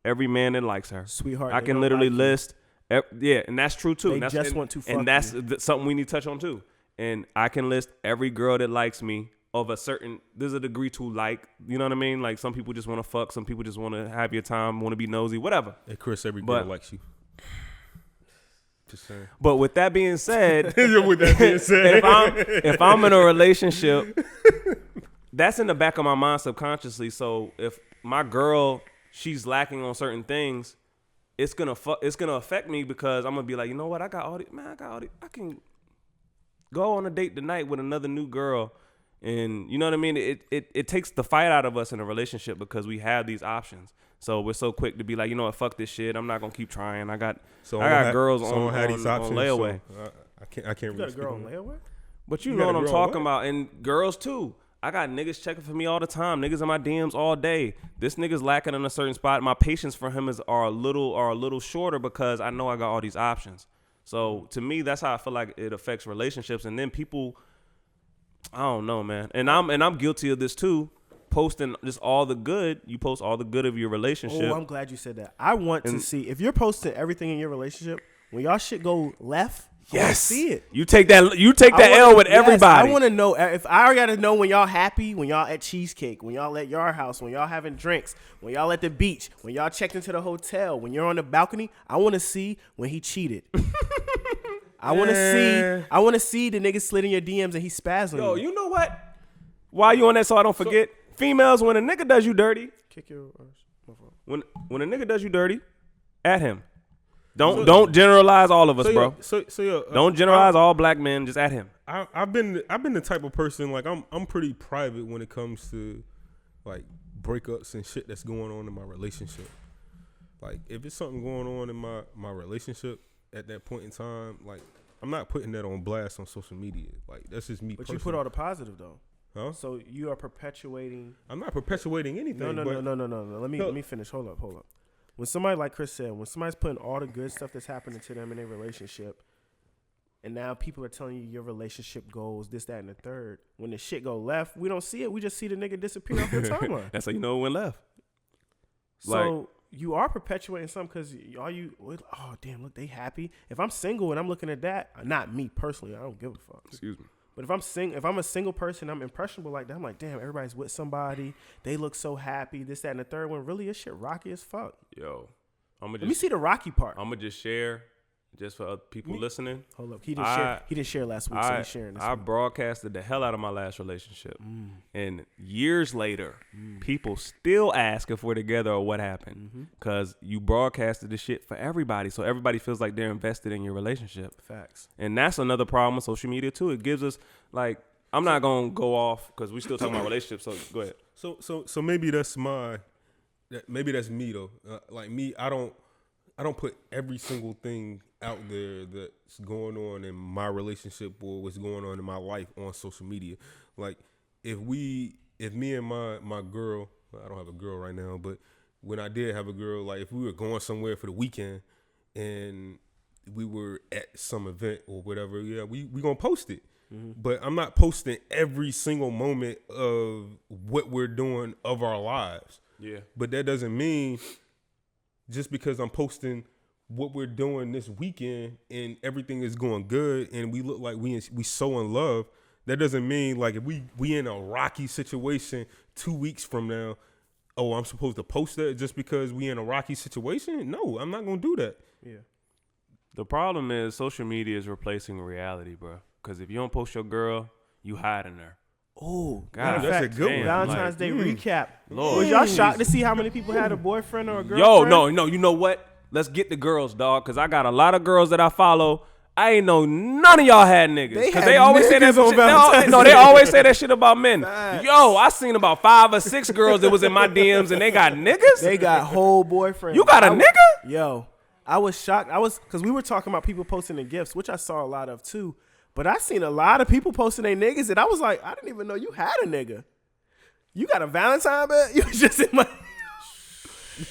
every man that likes her. Sweetheart. I can literally list. And that's true too. They want to fuck and that's something we need to touch on too. And I can list every girl that likes me of a certain. There's a degree to like. You know what I mean? Like some people just want to fuck. Some people just want to have your time. Want to be nosy. Whatever. Hey Chris, every girl likes you. Just saying. But with that being said, if I'm in a relationship, that's in the back of my mind subconsciously. So if my girl, she's lacking on certain things, it's gonna affect me because I'm gonna be like, you know what? I got all these. I can go on a date tonight with another new girl, and you know what I mean. It takes the fight out of us in a relationship because we have these options. So we're so quick to be like, you know what? Fuck this shit. I'm not gonna keep trying. I got girls on layaway. So I can't. You got a girl on layaway? But you know what I'm talking about, and girls too. I got niggas checking for me all the time. Niggas in my DMs all day. This nigga's lacking in a certain spot. My patience for him are a little shorter because I know I got all these options. So to me, that's how I feel like it affects relationships. And then people, I don't know, man. And I'm guilty of this too. Posting just all the good. You post all the good of your relationship. Oh, I'm glad you said that. I want to see if you're posting everything in your relationship. When y'all shit go left, I want to see it. You take that L with everybody. I want to know if I got to know when y'all happy, when y'all at cheesecake, when y'all at your house, when y'all having drinks, when y'all at the beach, when y'all checked into the hotel, when you're on the balcony. I want to see when he cheated. I want to see the nigga slid in your DMs and he spazzing. Yo, you know what? While you on that, so I don't forget, females, when a nigga does you dirty, kick your when a nigga does you dirty, at him. Don't generalize all of us, bro. Don't generalize all black men. Just at him. I've been the type of person like I'm pretty private when it comes to like breakups and shit that's going on in my relationship. Like if it's something going on in my relationship at that point in time, like I'm not putting that on blast on social media. Like that's just me. But you put all the positive though. Huh? So you are perpetuating. I'm not perpetuating anything. No. Let me finish. Hold up. When somebody, like Chris said, when somebody's putting all the good stuff that's happening to them in their relationship, and now people are telling you your relationship goals, this, that, and the third. When the shit go left, we don't see it. We just see the nigga disappear off your timeline. That's how you know it went left. So you are perpetuating something because oh, damn, look, they happy. If I'm single and I'm looking at that, not me personally, I don't give a fuck. Excuse me. But if I'm a single person, I'm impressionable like that. I'm like, damn, everybody's with somebody. They look so happy. This, that, and the third one. Really, this shit rocky as fuck. Yo, let me see the rocky part. I'm gonna just share just for other people listening. Hold up, he didn't share last week, so he's sharing this I week. broadcasted the hell out of my last relationship, and years later, people still ask if we're together or what happened, because you broadcasted the shit for everybody, so everybody feels like they're invested in your relationship. Facts. And that's another problem with social media too. It gives us like, I'm not gonna go off because we still talking about relationships. So go ahead. So maybe that's maybe that's me though. Like me, I don't put every single thing out there that's going on in my relationship or what's going on in my life on social media. Like if me and my girl, I don't have a girl right now, but when I did have a girl, like if we were going somewhere for the weekend and we were at some event or whatever, yeah, we gonna post it. But I'm not posting every single moment of what we're doing of our lives. Yeah. But that doesn't mean just because I'm posting what we're doing this weekend and everything is going good and we look like we so in love, that doesn't mean like if we in a rocky situation 2 weeks from now, oh, I'm supposed to post that just because we in a rocky situation? No, I'm not going to do that. Yeah. The problem is social media is replacing reality, bro. Because if you don't post your girl, you hiding her. Oh, God, that's a good one. Valentine's Day recap. Lord. Was y'all shocked to see how many people had a boyfriend or a girlfriend? Yo, no, you know what? Let's get the girls, dog, because I got a lot of girls that I follow. I ain't know none of y'all had niggas. Because they always say that shit. They always say that shit about men. Facts. Yo, I seen about 5 or 6 girls that was in my DMs and they got niggas. They got whole boyfriends. You got a nigga? Yo, I was shocked. Because we were talking about people posting the gifts, which I saw a lot of too. But I seen a lot of people posting their niggas, and I was like, I didn't even know you had a nigga. You got a Valentine, man? You was just in my...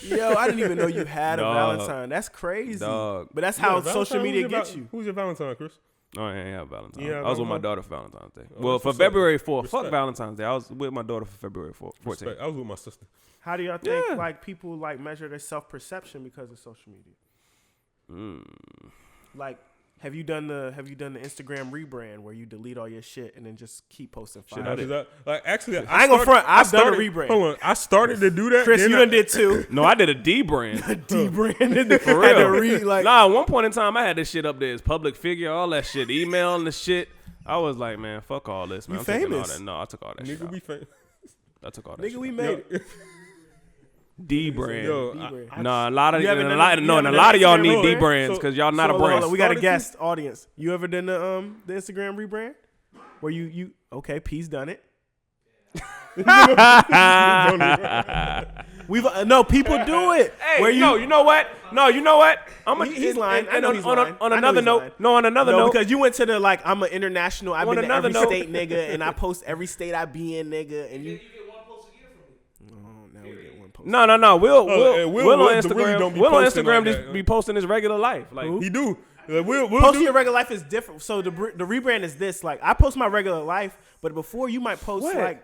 Yo, I didn't even know you had a Valentine. That's crazy. Dog. But that's how social media gets you. Who's your Valentine, Chris? Oh, I ain't have Valentine's. Yeah, I was with my daughter for Valentine's Day. Oh, Well, that's for what's up. February 4th. Respect. Fuck Valentine's Day. I was with my daughter for February 14th. Respect. I was with my sister. How do y'all think Yeah. like people like measure their self-perception because of social media? Like, have you done the Instagram rebrand where you delete all your shit and then just keep posting Shit, fire? I did. Actually, I ain't gonna front. I've done a rebrand. Hold on, I started to do that. Chris, then you I- done did too. No, I did a D brand. Debranded For had to real. like, Nah, at one point in time, I had this shit up there as public figure, all that shit, emailing the shit. I was like, man, fuck all this, man. You I'm taking all famous. that. No, I took all that shit Nigga, out. we famous. I took all that nigga, shit we out. made it. D brand. Yo, D-brand. Nah, a lot of You haven't and a done lot, it? no, You and a haven't lot of done y'all Instagram need rebrand? D brands So- because y'all not a Hold on, brand. we got a Started guest audience. You ever done the Instagram rebrand? Where you okay? P's done it. We've no people do it. Hey, where you know what? No, you know what? He's lying. I and know on, he's on, lying. on I know another he's note, lying. no, on another No, note, because you went to the like I'm an international. I've On been to another every note- state, nigga, and I post every state I be in, nigga, and you. get one post a year from me. Oh, now we get one post. no. Will and Will on really Instagram, don't be Will on posting Instagram like just that. be posting his regular life. Like, He do. We'll Posting do. your regular life is different. So the rebrand is this: like I post my regular life, but before you might post What? like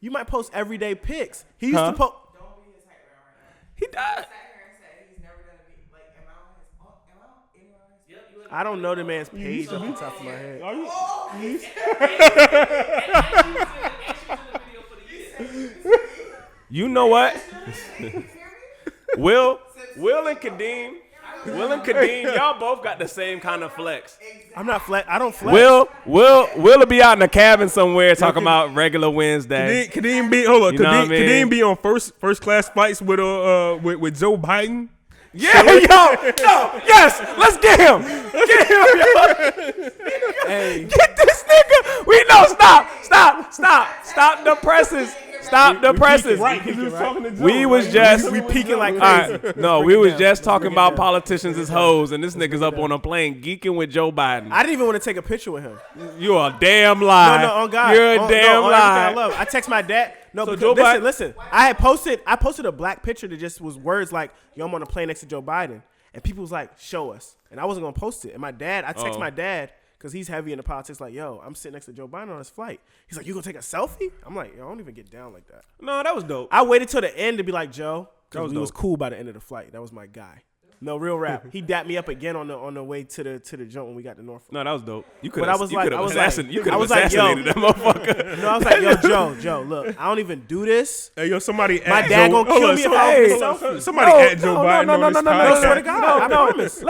you might post everyday pics. He used Huh? to post. Don't be his hype around right now. he died. Sat here and said he's never gonna be like, am I on his? Am I anywhere on his? Yep, you I don't know the man's page off the top of my head. Are you? You know what? Will and Kadeem, y'all both got the same kind of flex. I'm not flex. I don't flex. Will be out in a cabin somewhere talking about regular Wednesday. Kadeem be hold on. You know what I mean? Kadeem be on first class flights with Joe Biden. Yeah, yes, let's get him. Get him, yo. Hey, Get this nigga. We know. Stop the presses. Stop the presses. Right, because he was talking to Joe. We was just we peeking like All crazy. right, no, we was just talking about politicians as hoes, and this nigga's up on a plane geeking with Joe Biden. I didn't even want to take a picture with him. You a damn lie. No, on God. You're a on, damn no, on lie. everything I love. I text my dad. No, So because, Joe Biden- listen. I posted a black picture that just was words like, "Yo, I'm on a plane next to Joe Biden," and people was like, "Show us," and I wasn't gonna post it. And my dad, I text my dad because he's heavy into politics. Like, "Yo, I'm sitting next to Joe Biden on his flight." He's like, "You gonna take a selfie?" I'm like, "Yo, I don't even get down like that." No, that was dope. I waited till the end to be like, "Joe," That was because we was dope. cool by the end of the flight. That was my guy. No, real rap. He dapped me up again on the way to the joint when we got to Norfolk. No, that was dope. You could But I was like, you could have assassinated that motherfucker. No, I was like, Joe, look, I don't even do this. Hey, yo, somebody My at dad Joe, gonna kill me if I do selfie. Somebody at Joe Biden on this No, swear to podcast. God, I promise.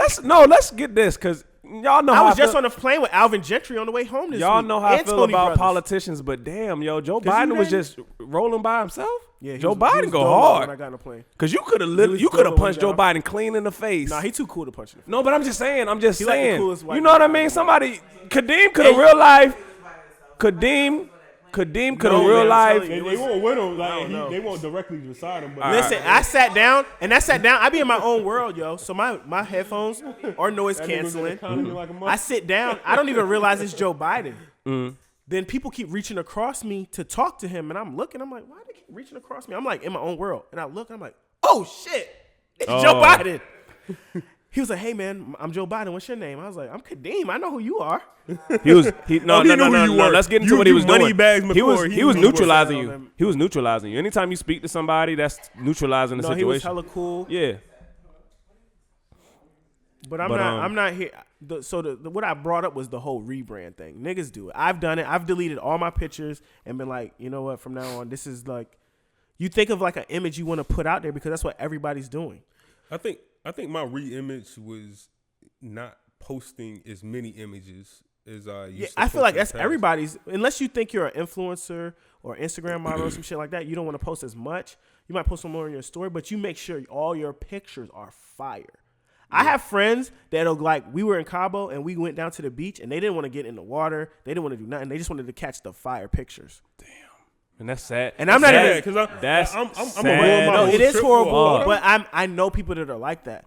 Let's get this because y'all know. I how was just feel, on the plane with Alvin Gentry on the way home this y'all week. know how I and feel Tony about Brothers. politicians, but damn, yo, Joe 'Cause you Biden was didn't- just rolling by himself. Yeah, Joe he Biden was go dope hard. when I got on the plane. Cause you could was have dope punched Joe when Biden clean in the face. Nah, he too cool to punch in the face. No, but I'm just saying. He like the saying. coolest white You know what I guy mean? ever. Somebody, Kadeem could have real life. Kadeem could have No, real man, I'm life. telling you. They won't with him. I Like don't know. they won't directly beside him. But Listen, I sat down, I be in my own world, yo. So my headphones are noise canceling. I sit down. I don't even realize it's Joe Biden. Then people keep reaching across me to talk to him, and I'm looking. I'm like, why do they keep reaching across me? I'm like in my own world, and I look. And I'm like, oh shit, it's Joe Biden. He was like, hey man, I'm Joe Biden. What's your name? I was like, I'm Kadeem. I know who you are. No. he knew who you were. Let's get into You- what he you was doing. Moneybags He was McCord, he was he knew neutralizing what you. I'm- He was neutralizing you. Anytime you speak to somebody, that's neutralizing the No, situation. he was hella cool. Yeah. But I'm not here. What I brought up was the whole rebrand thing. Niggas do it. I've done it. I've deleted all my pictures and been like, you know what? From now on, this is like, you think of like an image you want to put out there because that's what everybody's doing. I think my re-image was not posting as many images as I used Yeah, to. I feel post like in the that's past. everybody's. Unless you think you're an influencer or Instagram model or some shit like that, you don't want to post as much. You might post some more in your story, but you make sure all your pictures are fire. I have friends that'll like, we were in Cabo and we went down to the beach and they didn't want to get in the water. They didn't want to do nothing. They just wanted to catch the fire pictures. And that's sad. And I'm not Yeah, even. because That's I'm sad. a real No, it is horrible, fuck. but I know people that are like that.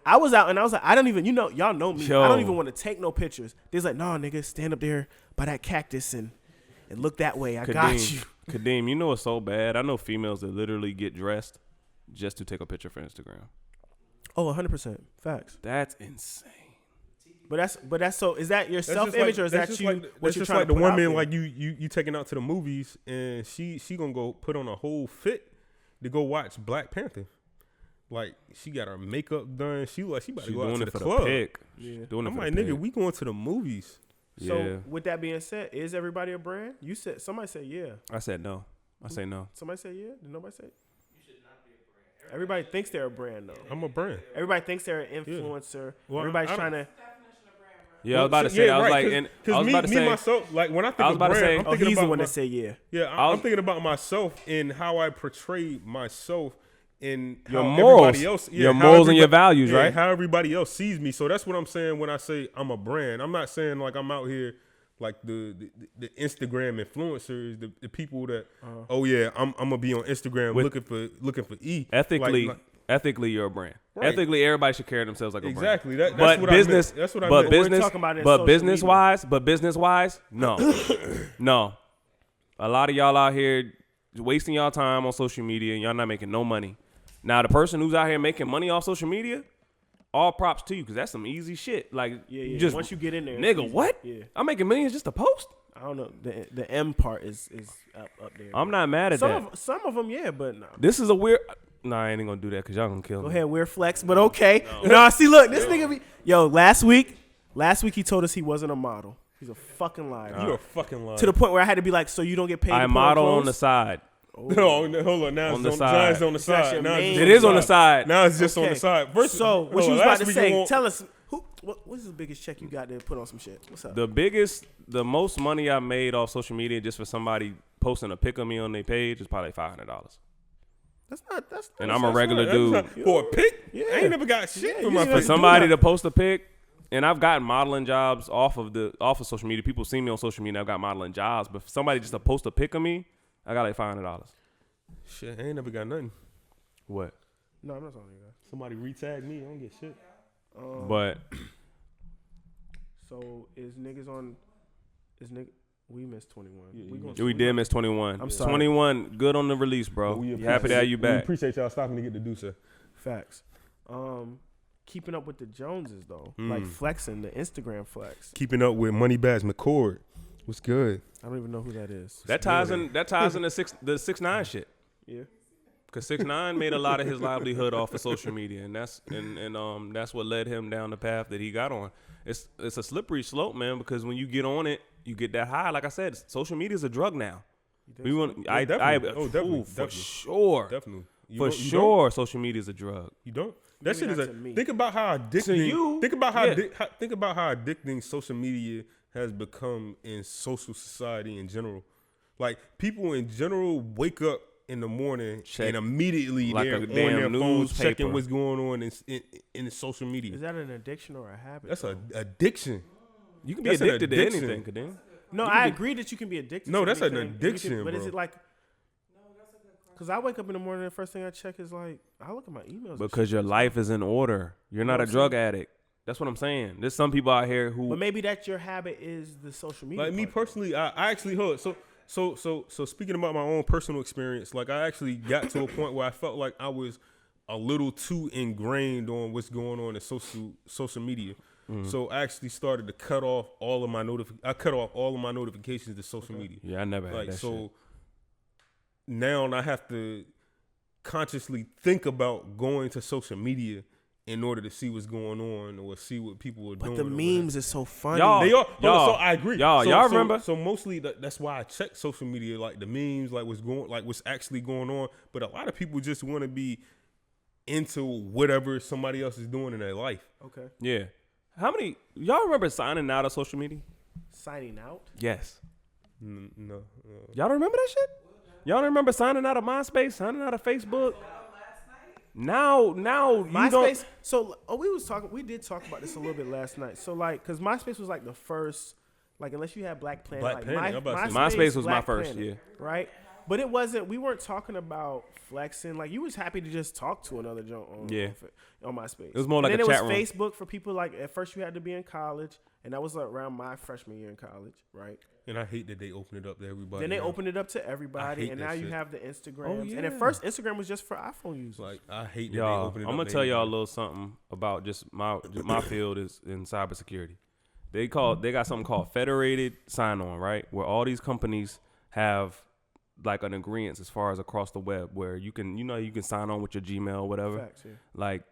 I was out and I was like, I don't even, y'all know me. Yo. I don't even want to take no pictures. They's like, no, nigga, stand up there by that cactus and look that way. I got you. Kadeem, you know it's so bad. I know females that literally get dressed just to take a picture for Instagram. Oh, 100%. Facts. That's insane. But that's so. Is that your That's self just image or is that's that just you? like, what that's you're just trying like to the put out woman there? like you taking out to the movies and she gonna go put on a whole fit to go watch Black Panther. Like she got her makeup done. She about to She's go out doing to it the for club. the pic. Yeah. Doing it I'm for like, the nigga, pic. we going to the movies. So Yeah. with that being said, is everybody a brand? You said somebody said yeah. I said no. I say no. Somebody said yeah. Did nobody say? You should not be a brand. Everybody thinks they're a brand though. I'm a brand. Everybody thinks they're an influencer. Well, Everybody's I trying don't- to. Yeah, I was about to say. I was like, and I was about to say. myself, like when I think I was of about to brand, say- I'm Oh, thinking he's about the one my- that said yeah. Yeah, I was- I'm thinking about myself and how I portray myself and Your how morals. everybody else, Your how morals and your everybody- values, right? How everybody else sees me. So that's what I'm saying when I say I'm a brand. I'm not saying like I'm out here like the Instagram influencers, the people that oh yeah, I'm gonna be on Instagram With- looking for E. Ethically, you're a brand. Right. Ethically, everybody should carry themselves like a Exactly. brand. That's But what business, I meant. That's what I but meant. We're business, talking about it in but social business media. wise, no, no. A lot of y'all out here wasting y'all time on social media and y'all not making no money. Now, the person who's out here making money off social media, all props to you because that's some easy shit. Like, Yeah. you just Once you get in there, it's nigga, easy. what? Yeah. I'm making millions just to post. I don't know. The M part is up there. I'm not mad at that. Some of them, yeah, but no. This is a weird. Nah, I ain't gonna do that because y'all gonna kill Go me. ahead, we're flex, but okay. No, see, look, this nigga be last week he told us he wasn't a model. He's a fucking liar. You're a fucking liar. To the point where I had to be like, so you don't get paid. I to put model on clothes? the side. No, hold on. Now On it's the on, side. now it's on the It's not side. your Now it's main- just It is on the side. Now it's just on Okay. the side. First, So what hold you on, was about last to week say? you want- Tell us what's the biggest check you got to put on some shit? What's up? The most money I made off social media just for somebody posting a pic of me on their page is probably $500. That's And I'm a regular dude. For a pic? Yeah. I ain't never got shit Yeah, for you my ain't For face. somebody to post a pic, and I've gotten modeling jobs off of social media. People see me on social media. I've got modeling jobs, but for somebody just to post a pic of me, I got like $500. Shit, I ain't never got nothing. What? No, I'm not talking to you guys. Somebody retag me, I don't get shit. But So is nigga? We missed 21. we did miss 21. I'm sorry. 21, good on the release, bro. We Happy to have you We back. appreciate y'all stopping to get the Deuce. Facts. Keeping up with the Joneses though, like flexing the Instagram flex. Keeping up with Moneybags McCord. What's good? I don't even know who that is. That ties in the 6ix9ine shit. Yeah. Cause 6ix9ine made a lot of his livelihood off of social media, and that's what led him down the path that he got on. It's a slippery slope, man, because when you get on it, you get that high. Like I said, social media is a drug now. We want, definitely, for sure, definitely. Social media is a drug. You don't. That shit is think about how addicting. Think about how addicting social media has become in social society in general. Like people in general wake up in the morning and immediately like they're on their phones checking what's going on in social media. Is that an addiction or a habit? That's an addiction. You can be addicted to anything, Kadeem. No, I agree that you can be addicted. No, to that's anything, an addiction, but bro. is it like? Because I wake up in the morning and the first thing I check is like I look at my emails. Because your life is in order. You're not a drug addict. That's what I'm saying. There's some people out here who. But maybe that your habit is the social media. Like me personally, I actually So speaking about my own personal experience, like I actually got to a point where I felt like I was a little too ingrained on what's going on in social media. Mm-hmm. So I actually started to cut off all of my notifications to social media. Yeah, I never had that shit. Now I have to consciously think about going to social media in order to see what's going on or see what people are doing. But the memes is so funny. So I agree. Y'all remember? So mostly that's why I check social media, like the memes, like what's actually going on. But a lot of people just want to be into whatever somebody else is doing in their life. Okay. Yeah. How many y'all remember signing out of social media? Signing out? Yes. No. Y'all don't remember that shit? Y'all don't remember signing out of MySpace, signing out of Facebook? Now MySpace. So we did talk about this a little bit last night. So like, cause MySpace was like the first, like unless you had Black Planet, MySpace was my first, Planet, right? But it wasn't. We weren't talking about flexing. Like you was happy to just talk to another joint on MySpace. It was more like a chat room. And then it was Facebook for people like at first you had to be in college, and that was like around my freshman year in college, right? And I hate that they opened it up to everybody. Then they opened it up to everybody, and now you have the Instagrams. Oh, yeah. And at first, Instagram was just for iPhone users. Like I hate that y'all, they opened it up. I'm gonna tell y'all a little something about just my field is in cybersecurity. They got something called federated sign-on, right? Where all these companies have like an agreement as far as across the web, where you can sign on with your Gmail, whatever. Facts, yeah. Like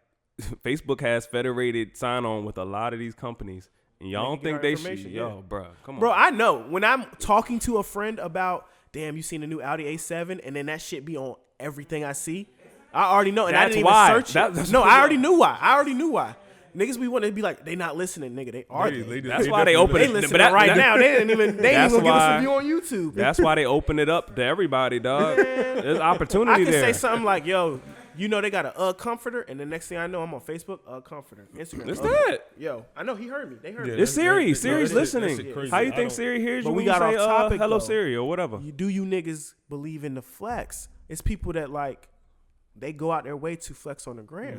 Facebook has federated sign-on with a lot of these companies. And y'all don't think they should? Yo, bro, come on. Bro, I know. When I'm talking to a friend about, damn, you seen the new Audi A7, and then that shit be on everything I see, I already know. And I didn't even search it. No, I already knew why. Niggas be wanting to be like, they not listening, nigga. They are. That's why they open it. They listening right now. They ain't even gonna give us a view on YouTube. That's why they open it up to everybody, dog. There's opportunity there. I can say something like, yo, you know they got a comforter, and the next thing I know, I'm on Facebook, comforter, Instagram. It's that. Yo, I know he heard me. They heard me. It's Siri. Siri's listening. How you think Siri hears you when you say hello Siri or whatever? You niggas believe in the flex? It's people that like they go out their way to flex on the gram.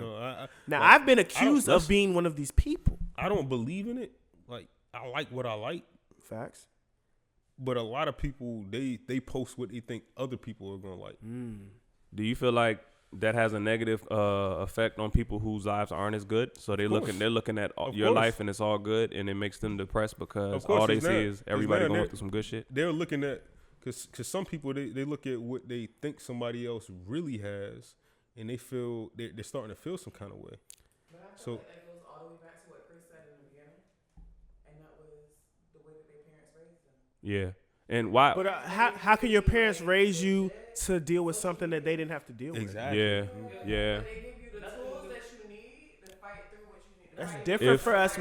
Now I've been accused of being one of these people. I don't believe in it. Like I like what I like. Facts. But a lot of people they post what they think other people are gonna like. Do you feel like that has a negative effect on people whose lives aren't as good? So they're looking at your life and it's all good, and it makes them depressed because all they see is everybody going through some good shit. They're looking at because some people they look at what they think somebody else really has, and they feel they're starting to feel some kind of way. But I feel like that goes all the way back to what Chris said in the beginning, and that was the way that their parents raised them. Yeah. And why? But how can your parents raise you to deal with something that they didn't have to deal with? Exactly. Yeah. But they give you the tools that you need to fight through what you need. That's different for us.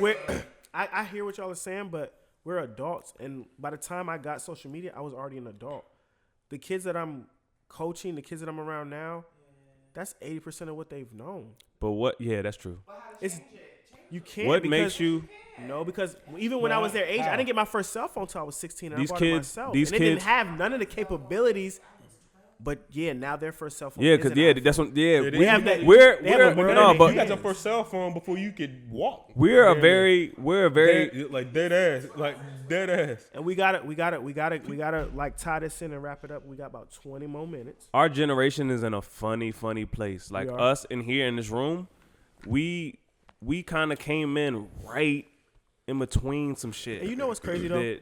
I hear what y'all are saying, but we're adults, and by the time I got social media, I was already an adult. The kids that I'm coaching, the kids that I'm around now, that's 80% of what they've known. But what? Yeah, that's true. It's you can't. What makes you? No, because even when I was their age, I didn't get my first cell phone until I was 16. And These I bought kids, it myself. these and kids they didn't have none of the capabilities. But yeah, now their first cell phone. Yeah, because that's what. Yeah, we have that. We're no, but you got your first cell phone before you could walk. We're a very like dead ass. And we gotta like tie this in and wrap it up. We got about 20 more minutes. Our generation is in a funny place. Like us in here in this room, we kind of came in right in between some shit. And you know what's crazy though?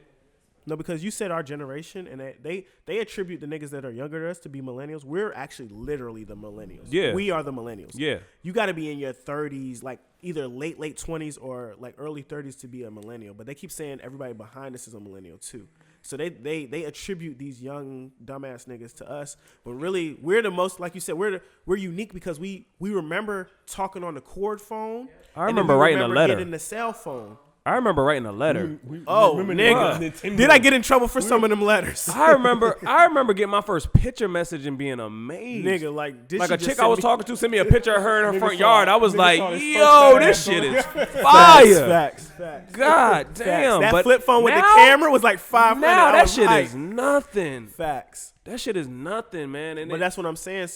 No, because you said our generation, and they attribute the niggas that are younger than us to be millennials. We're actually literally the millennials. Yeah. We are the millennials. Yeah. You got to be in your 30s, like either late 20s or like early 30s to be a millennial. But they keep saying everybody behind us is a millennial too. So they attribute these young dumbass niggas to us, but really we're the most, like you said, we're unique because we remember talking on the cord phone. I remember writing a letter. Getting the cell phone. I remember writing a letter. Nigga. Did I get in trouble for some of them letters? I remember getting my first picture message and being amazed. Nigga, like a chick I was talking to sent me a picture of her in her front yard. I was like, yo, this shit is fire. Facts. God damn. That but flip phone with now, the camera was like $500. Now that shit is nothing. Facts. That shit is nothing, man. But that's what I'm saying.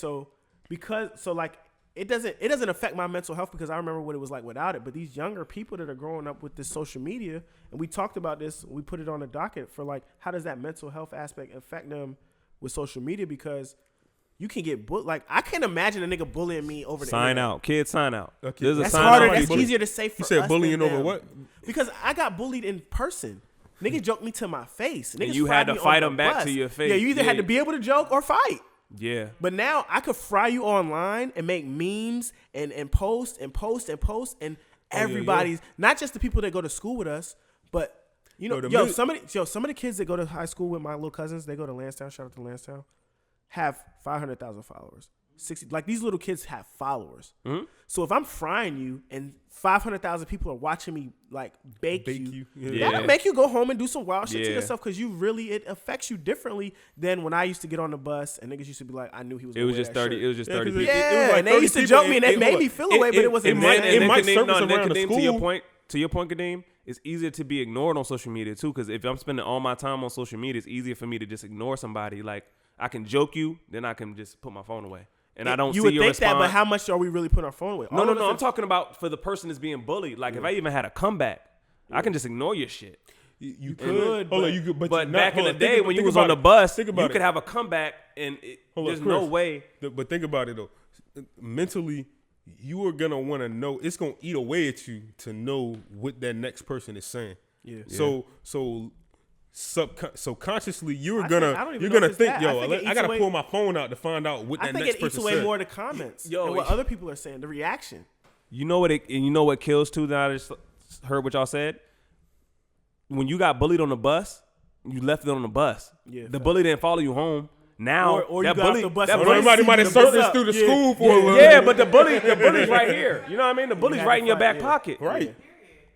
It doesn't affect my mental health because I remember what it was like without it. But these younger people that are growing up with this social media, and we talked about this, we put it on the docket for like, how does that mental health aspect affect them with social media? Because you can get like I can't imagine a nigga bullying me over the sign internet. out, kids sign out. Okay. That's harder. That's easier to say for us. You said bullying over what? Because I got bullied in person. Niggas joked me to my face. Niggas and you had to fight them back to your face. Yeah, you either had to be able to joke or fight. Yeah. But now I could fry you online and make memes and post and everybody's not just the people that go to school with us, but you know, some of the kids that go to high school with my little cousins, they go to Lansdowne, shout out to Lansdowne, have 500,000 followers. 60, like these little kids have followers. Mm-hmm. So if I'm frying you and 500,000 people are watching me like bake you. That'll make you go home and do some wild shit to yourself because it affects you differently than when I used to get on the bus and niggas used to be like, I knew he was. It was just 30. It was just 30 people. Yeah, and they used to joke me and that made me feel away, but it wasn't. It might service around the school. To your point, Kadeem, it's easier to be ignored on social media too. Because if I'm spending all my time on social media, it's easier for me to just ignore somebody. Like I can joke you, then I can just put my phone away. And I don't see your response. You would think that, but how much are we really putting our phone away? No. I'm talking about for the person that's being bullied. Like if I even had a comeback, I can just ignore your shit. You could. But back in the day when you was on the bus, you could have a comeback and there's no way. But think about it though. Mentally, you are going to want to know. It's going to eat away at you to know what that next person is saying. Yeah. So consciously you're gonna think, yo, I gotta pull my phone out to find out what that next person said. I think it eats away more the comments and what other people are saying, the reaction. You know what kills too? That I just heard what y'all said. When you got bullied on the bus, you left it on the bus. Yeah, the bully didn't follow you home. Now or that you bully, got the bus. Everybody might have surfaced through the school for a little. Yeah, but the bully's right here. You know what I mean? The bully's right in your back pocket. Right. Yeah.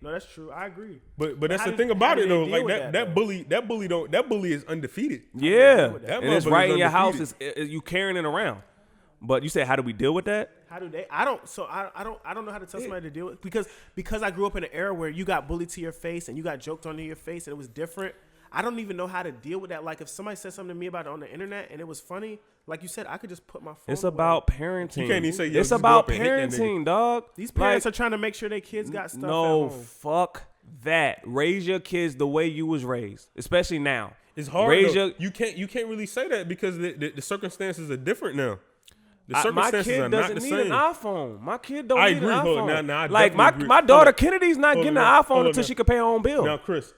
No, that's true. I agree. But that's the thing about it though. Like that bully is undefeated. Yeah, and it's right in your house. It's you carrying it around. But you said, how do we deal with that? How do they? I don't know how to tell somebody to deal with it because I grew up in an era where you got bullied to your face and you got joked onto your face and it was different. I don't even know how to deal with that. Like if somebody said something to me about it on the internet and it was funny, like you said, I could just put my phone. It's about parenting. You can't even say it's about parenting, dog. These parents are trying to make sure their kids got stuff. No, fuck that. Raise your kids the way you was raised, especially now. It's hard. You can't really say that because the circumstances are different now. The circumstances are not the same. My kid doesn't need an iPhone. My kid don't need an iPhone. Now, like my daughter Kennedy's not getting an iPhone until she can pay her own bill. Now, Chris,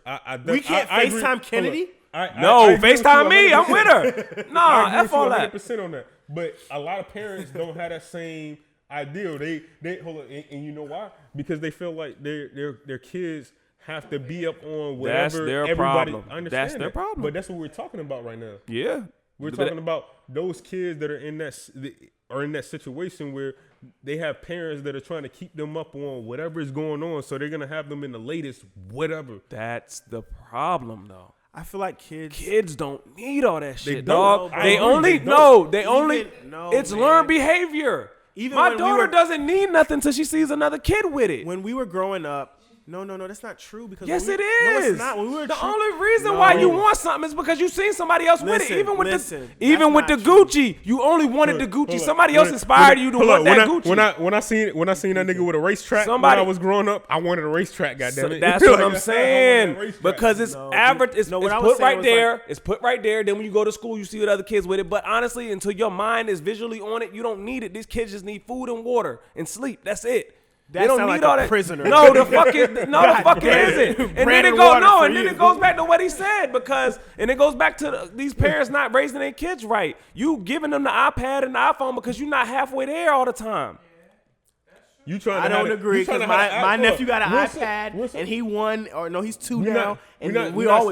we can't FaceTime Kennedy. No, FaceTime me. I'm with her. Nah, F all that. 100% on that. But a lot of parents don't have that same ideal. They hold on, and you know why? Because they feel like their kids have to be up on whatever. That's their everybody problem. Understand that's their problem. But that's what we're talking about right now. Yeah, we're talking about those kids that are in that situation where they have parents that are trying to keep them up on whatever is going on, so they're gonna have them in the latest whatever. That's the problem, though. I feel like kids don't need all that shit, dog. It's learned behavior. Even my daughter doesn't need nothing till she sees another kid with it. When we were growing up, no, that's not true. Because yes, it is. No, it's not. When we were the only reason why you want something is because you seen somebody else with it. Even with the Gucci, you only wanted the Gucci. Somebody else inspired you to want that Gucci. When I seen that nigga with a racetrack when I was growing up, I wanted a racetrack. Goddamn it. That's what I'm saying. Because it's average. It's put right there. It's put right there. Then when you go to school, you see what other kids with it. But honestly, until your mind is visually on it, you don't need it. These kids just need food and water and sleep. That's it. They don't need like all that. Prisoner. No, the fuck isn't. And then it goes back to what he said and it goes back to these parents not raising their kids right. You giving them the iPad and the iPhone because you're not halfway there all the time. I don't agree because my nephew got an iPad and he won, or no, he's 2 now. We're not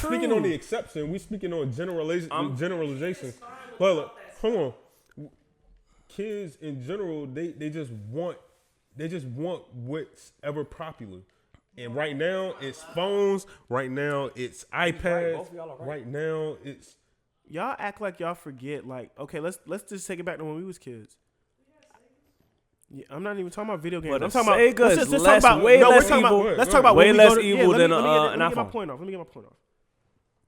speaking on the exception. We're speaking on generalization. Hold on. Kids in general, they just want what's ever popular. And right now it's phones. Right now it's iPads. Right now it's y'all act like y'all forget. Like, okay, let's just take it back to when we was kids. Yeah, I'm not even talking about video games. I'm talking about let's talk about way less evil. Let's talk about way less evil than an iPhone. Let me get my point off.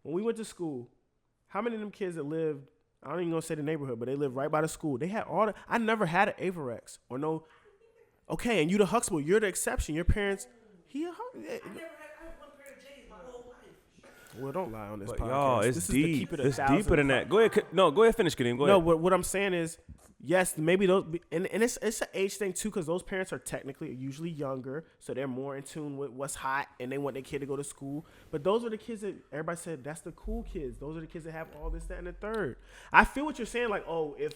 When we went to school, how many of them kids that lived? I don't even gonna say the neighborhood, but they lived right by the school. They had I never had an Averex or no. Okay, and you the Huxtable, you're the exception. Your parents, I never had one pair of J's my whole life. Well, don't lie on this podcast. Y'all, it's deep. It's deeper than that. Go ahead, finish, Kadeem. Go ahead. No, what I'm saying is, yes, maybe those, and it's an age thing too, because those parents are technically usually younger, so they're more in tune with what's hot, and they want their kid to go to school. But those are the kids that everybody said that's the cool kids. Those are the kids that have all this, that, and the third. I feel what you're saying, like, oh, if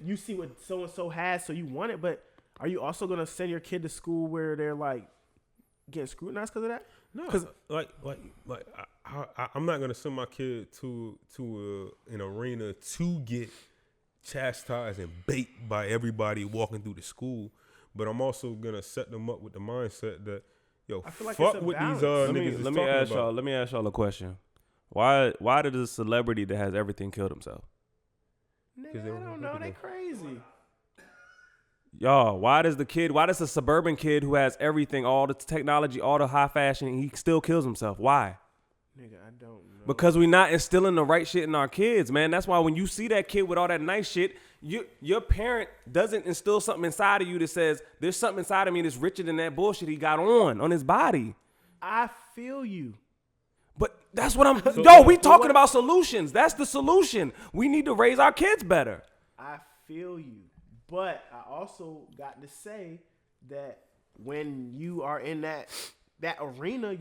you see what so and so has, so you want it, but are you also gonna send your kid to school where they're like getting scrutinized because of that? No, because I'm not gonna send my kid to an arena to get chastised and baked by everybody walking through the school, but I'm also gonna set them up with the mindset that fuck what these niggas is talking about. Let me ask y'all a question. Why did a celebrity that has everything kill themselves? Nigga, I don't know. They crazy. Y'all, why does a suburban kid who has everything, all the technology, all the high fashion, he still kills himself? Why? Nigga, I don't know. Because we not instilling the right shit in our kids, man. That's why when you see that kid with all that nice shit, your parent doesn't instill something inside of you that says, there's something inside of me that's richer than that bullshit he got on his body. I feel you. But that's what we talking about solutions. That's the solution. We need to raise our kids better. I feel you. But I also got to say that when you are in that arena,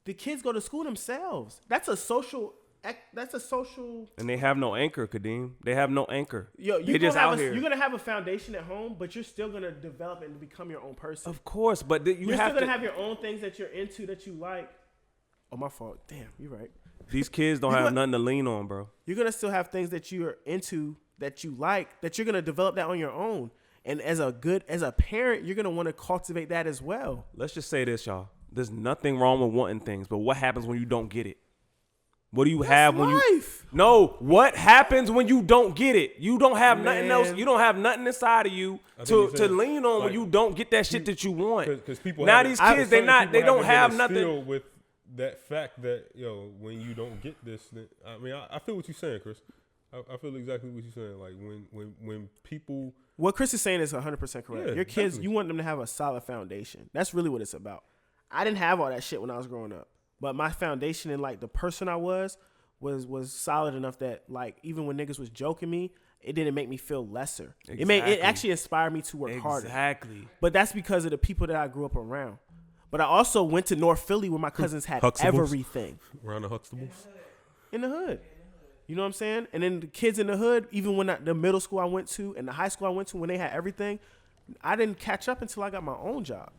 the kids go to school themselves. That's a social. And they have no anchor, Kadeem. They have no anchor. You're going to have a foundation at home, but you're still going to develop and become your own person. Of course, but you're still going to have your own things that you're into that you like. Oh, my fault. Damn, you're right. These kids don't have nothing to lean on, bro. You're going to still have things that you're into that you like, that you're going to develop that on your own. And as a parent, you're going to want to cultivate that as well. Let's just say this, y'all. There's nothing wrong with wanting things, but what happens when you don't get it? What do you have when life. What happens when you don't get it? You don't have nothing else. You don't have nothing inside of you to lean on when you don't get that shit that you want. Because people now these kids, they don't have nothing. With that fact that, when you don't get this, I feel what you're saying, Chris. I feel exactly what you're saying. Like when people, what Chris is saying is 100% correct. Yeah, your kids, definitely. You want them to have a solid foundation. That's really what it's about. I didn't have all that shit when I was growing up, but my foundation and like the person I was solid enough that like even when niggas was joking me, it didn't make me feel lesser. Exactly. It actually inspired me to work harder. Exactly. But that's because of the people that I grew up around. But I also went to North Philly where my cousins had everything. Around the Huxtables? In the hood. You know what I'm saying? And then the kids in the hood, even when the middle school I went to and the high school I went to, when they had everything, I didn't catch up until I got my own job.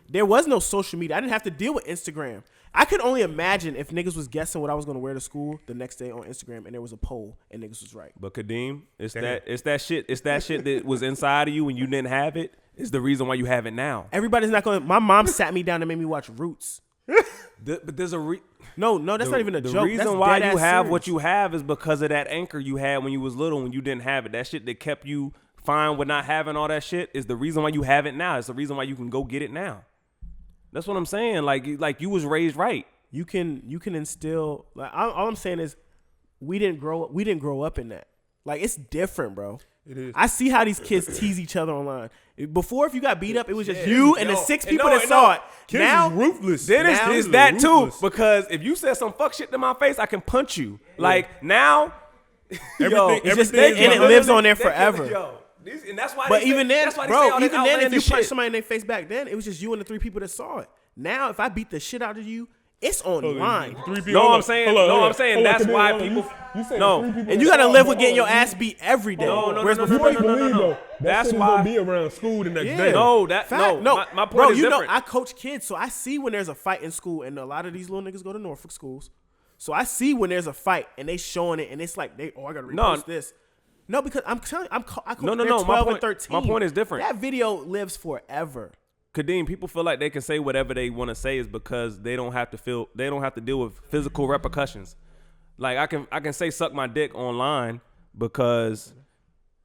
There was no social media. I didn't have to deal with Instagram. I could only imagine if niggas was guessing what I was going to wear to school the next day on Instagram and there was a poll and niggas was right. But Kadeem, it's that shit that was inside of you when you didn't have it is the reason why you have it now. Everybody's not going to. My mom sat me down and made me watch Roots. But there's a No, that's not even a joke. The reason why you have what you have is because of that anchor you had when you was little, when you didn't have it. That shit that kept you fine with not having all that shit is the reason why you have it now. It's the reason why you can go get it now. That's what I'm saying. Like you was raised right. You can instill. Like all I'm saying is, we didn't grow up in that. Like it's different, bro. It is. I see how these kids tease each other online. Before, if you got beat up, it was just you and the 6 people that saw it. Kids now, is ruthless. Then it's that too, because if you said some fuck shit to my face, I can punch you. Like now, it lives on there forever. And that's why. But even then, bro, even then, if you shit. punched somebody in their face back then, it was just you and the 3 people that saw it. Now, if I beat the shit out of you, it's online. 3 people. No, I'm saying. No, I'm saying that's why people. You said No. 3 people And you gotta live with getting your ass beat every day. No. Whereas You before, ain't believe though. That's That's why- why be around school the next day. No, My point bro, is you different. know, I coach kids, so I see when there's a fight in school, and a lot of these little niggas go to Norfolk schools. So I see when there's a fight, and they showing it, and it's like, I gotta repost this. No, because I'm telling you, I coach, No. they're 12 My and 13. point is different. That video lives forever. Kadeem, people feel like they can say whatever they want to say is because they don't have to deal with physical repercussions. Like I can say suck my dick online because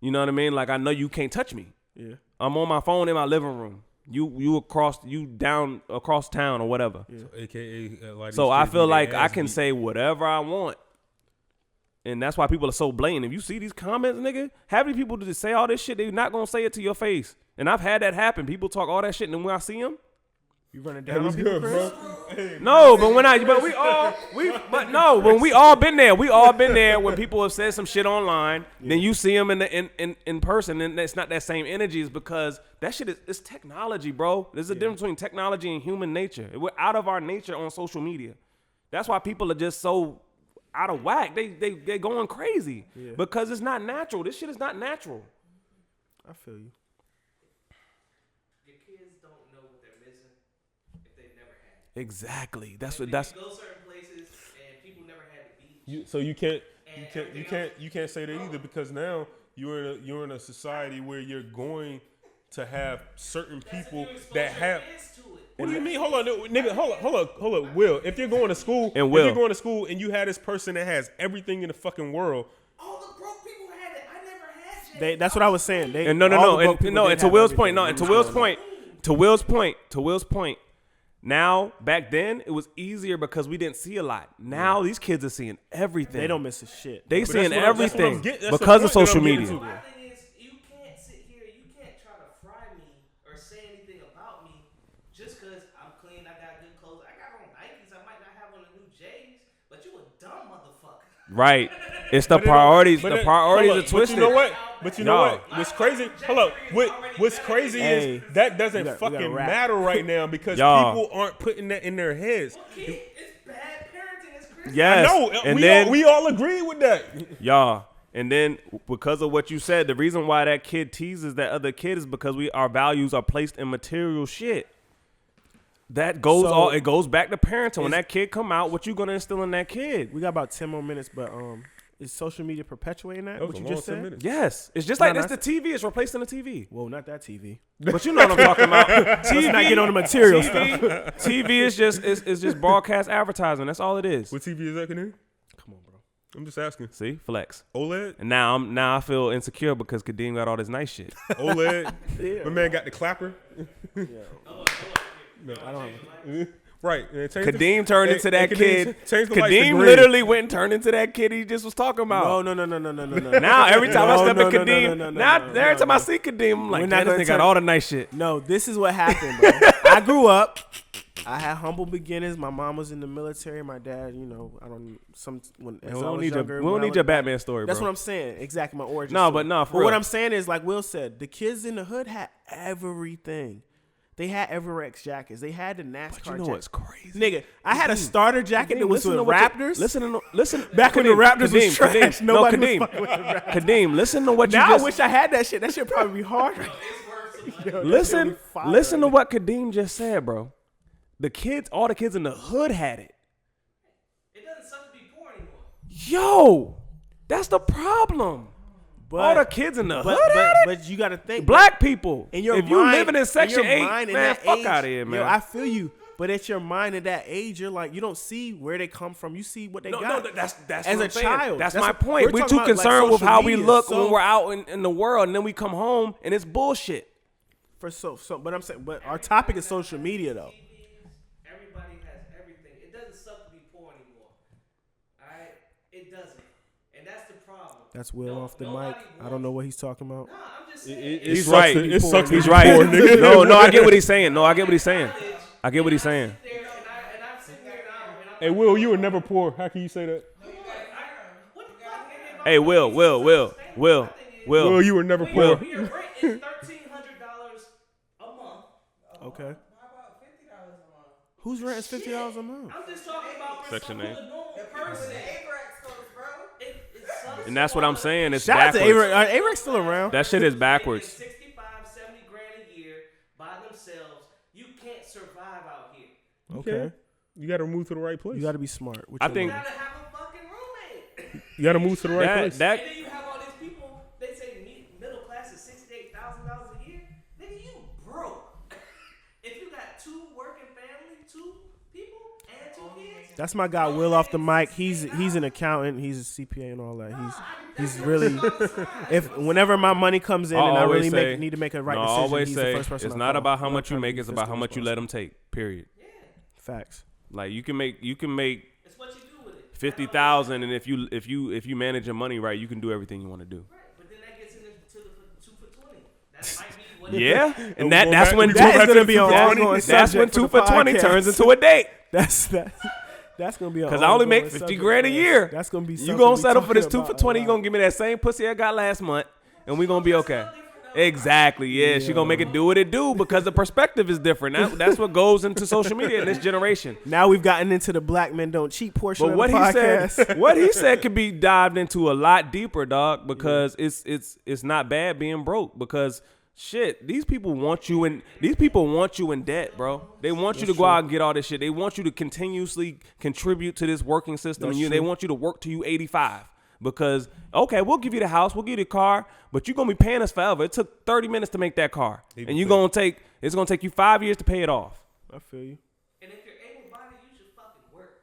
you know what I mean? Like I know you can't touch me. Yeah. I'm on my phone in my living room. You down across town or whatever. Yeah. So, AKA. So I feel like I can say whatever I want. And that's why people are so blatant. If you see these comments, nigga, having people to just say all this shit, they're not gonna say it to your face. And I've had that happen. People talk all that shit, and then when I see them, You running down on people, Chris? no. But when we all been there. We all been there when people have said some shit online. Yeah. Then you see them in person, and it's not that same energy. Is because that shit is technology, bro. There's a difference between technology and human nature. We're out of our nature on social media. That's why people are just so out of whack. They going crazy because it's not natural. This shit is not natural. I feel you. Your kids don't know what they're missing if they've never had it. Exactly. You go certain places and people never had the beach. So you can't say that either because now you're in a society where you're going to have certain people that have. What do you mean? Hold on, nigga. Hold on. Will, if you're going to school, and you had this person that has everything in the fucking world. All the broke people had it. I never had it. That's what I was saying. And to Will's point. Now, back then, it was easier because we didn't see a lot. Now, these kids are seeing everything. They don't miss a shit. They seeing everything that's because of the point social that I'm media. getting to. My thing is, you can't sit here, you can't try to fry me or say anything about me just because I'm clean, I got good clothes. I got on Nikes, I might not have on the new J's, but you a dumb motherfucker. Right. It's the priorities. The priorities are twisted. But you know what? What's crazy? Hold up. What's crazy is that doesn't fucking matter right now because people aren't putting that in their heads. Okay, it's bad parenting, it's Chris. Yes. I know. We all agree with that. Y'all. And then because of what you said, the reason why that kid teases that other kid is because our values are placed in material shit. That goes it goes back to parenting. When that kid come out, what you gonna instill in that kid? We got about 10 more minutes, but is social media perpetuating that? What you just said? Minutes. Yes, it's just like this. The TV is replacing the TV. Well, not that TV. But you know what I'm talking about. TV, not get on the material stuff. TV is just broadcast advertising. That's all it is. What TV is that, Kadeem? Come on, bro. I'm just asking. See, flex. OLED. And now I feel insecure because Kadeem got all this nice shit. OLED. Yeah. My man got the clapper. Yeah. No, I don't have Right. Kadeem turned into that kid. Kadeem literally went and turned into that kid he just was talking about. No. Now every time I step in Kadeem, every time I see Kadeem, I'm like, man, this nigga got all the nice shit. No, this is what happened, bro. I grew up. I had humble beginnings. My mom was in the military. My dad, we don't need your Batman story, bro. That's what I'm saying. Exactly, my origin. No, story. but for what real. I'm saying is, like Will said, the kids in the hood had everything. They had Everex jackets. They had the NASCAR But you know jackets. what's crazy? Nigga, I had a starter jacket that was with Raptors. Listen. Back when the Raptors was trash. Nobody was Kadeem. fucking with the Raptors. Kadeem, listen to what you Now just... I wish I had that shit. That shit probably be hard. Yo, listen to what Kadeem just said, bro. All the kids in the hood had it. It doesn't suck to be poor anymore. Yo, that's the problem. All the kids in the hood had it? But you got to think. Black people. In your if mind, you living in Section in your 8, mind, man, fuck age, out of here, man. Yo, I feel you. But at your mind at that age, you're like, you don't see where they come from. You see what they got. No, that's as what a I'm saying. child. That's my point. We're too concerned with how we look when we're out in the world, and then we come home and it's bullshit. But I'm saying, but our topic is social media, though. Everybody has everything. It doesn't suck to be poor anymore. All right, it doesn't, and that's the problem. That's Will off the mic. I don't know what he's talking about. Nah, I'm just saying. He's right. It sucks. He's right. No, I get what he's saying. I get what he's saying. Hey, Will, you were never poor. How can you say that? Hey, Will. Well, you were never poor. Your rent is $1,300 a month. Okay. How about $50 a month? Whose rent is $50 a month? I'm just talking about for Section the 8. normal The person. Abrax codes, bro. It sucks. and that's what I'm saying. It's Shout out to backwards. Abrax. Abrax still around. That shit is backwards. 65, 70 grand a year by themselves. You can't survive out here. Okay. You got to move to the right place. You got to be smart. With I your think- You money. gotta have a fucking roommate. You got to move to the right place. That And then you have all these people, they say middle class is $68,000 a year. Nigga, you broke. If you got 2 working family, 2 people, and 2 kids. That's my guy Will off the mic. He's an accountant. He's a CPA and all that. He's really. Whenever my money comes in and I really need to make a right I decision, always he's say the first person it's I not call. about how I'm much you trying to make. be It's about how fiscally much you let them take. Period. Facts. Like you can make It's what you do with it. 50,000, and if you manage your money right, you can do everything you want to do. Right, but then that gets into the 2 for 20. That might be what Yeah, and Go that's back- when we go That back is to gonna the be an 220. ongoing that's subject when for 2 the for 20 podcast. turns into a date. That's gonna be Because I only make 50 grand a year. That's gonna be. You something gonna we settle for this talking 2 for about 20? a You lot. gonna give me that same pussy I got last month, and we gonna be okay. Exactly. Yeah, she gonna make it do what it do because the perspective is different. That's what goes into social media in this generation. Now we've gotten into the black men don't cheat portion But of what the he podcast. said, what he said, could be dived into a lot deeper, dog. Because it's not bad being broke. Because shit, these people want you in debt, bro. They want you to go out and get all this shit. They want you to continuously contribute to this working system, and they want you to work till you 85. Because okay, we'll give you the house, we'll give you the car, but you're gonna be paying us forever. It took 30 minutes to make that car, and it's gonna take you 5 years to pay it off. I feel you. And if you're able-bodied, you should fucking work.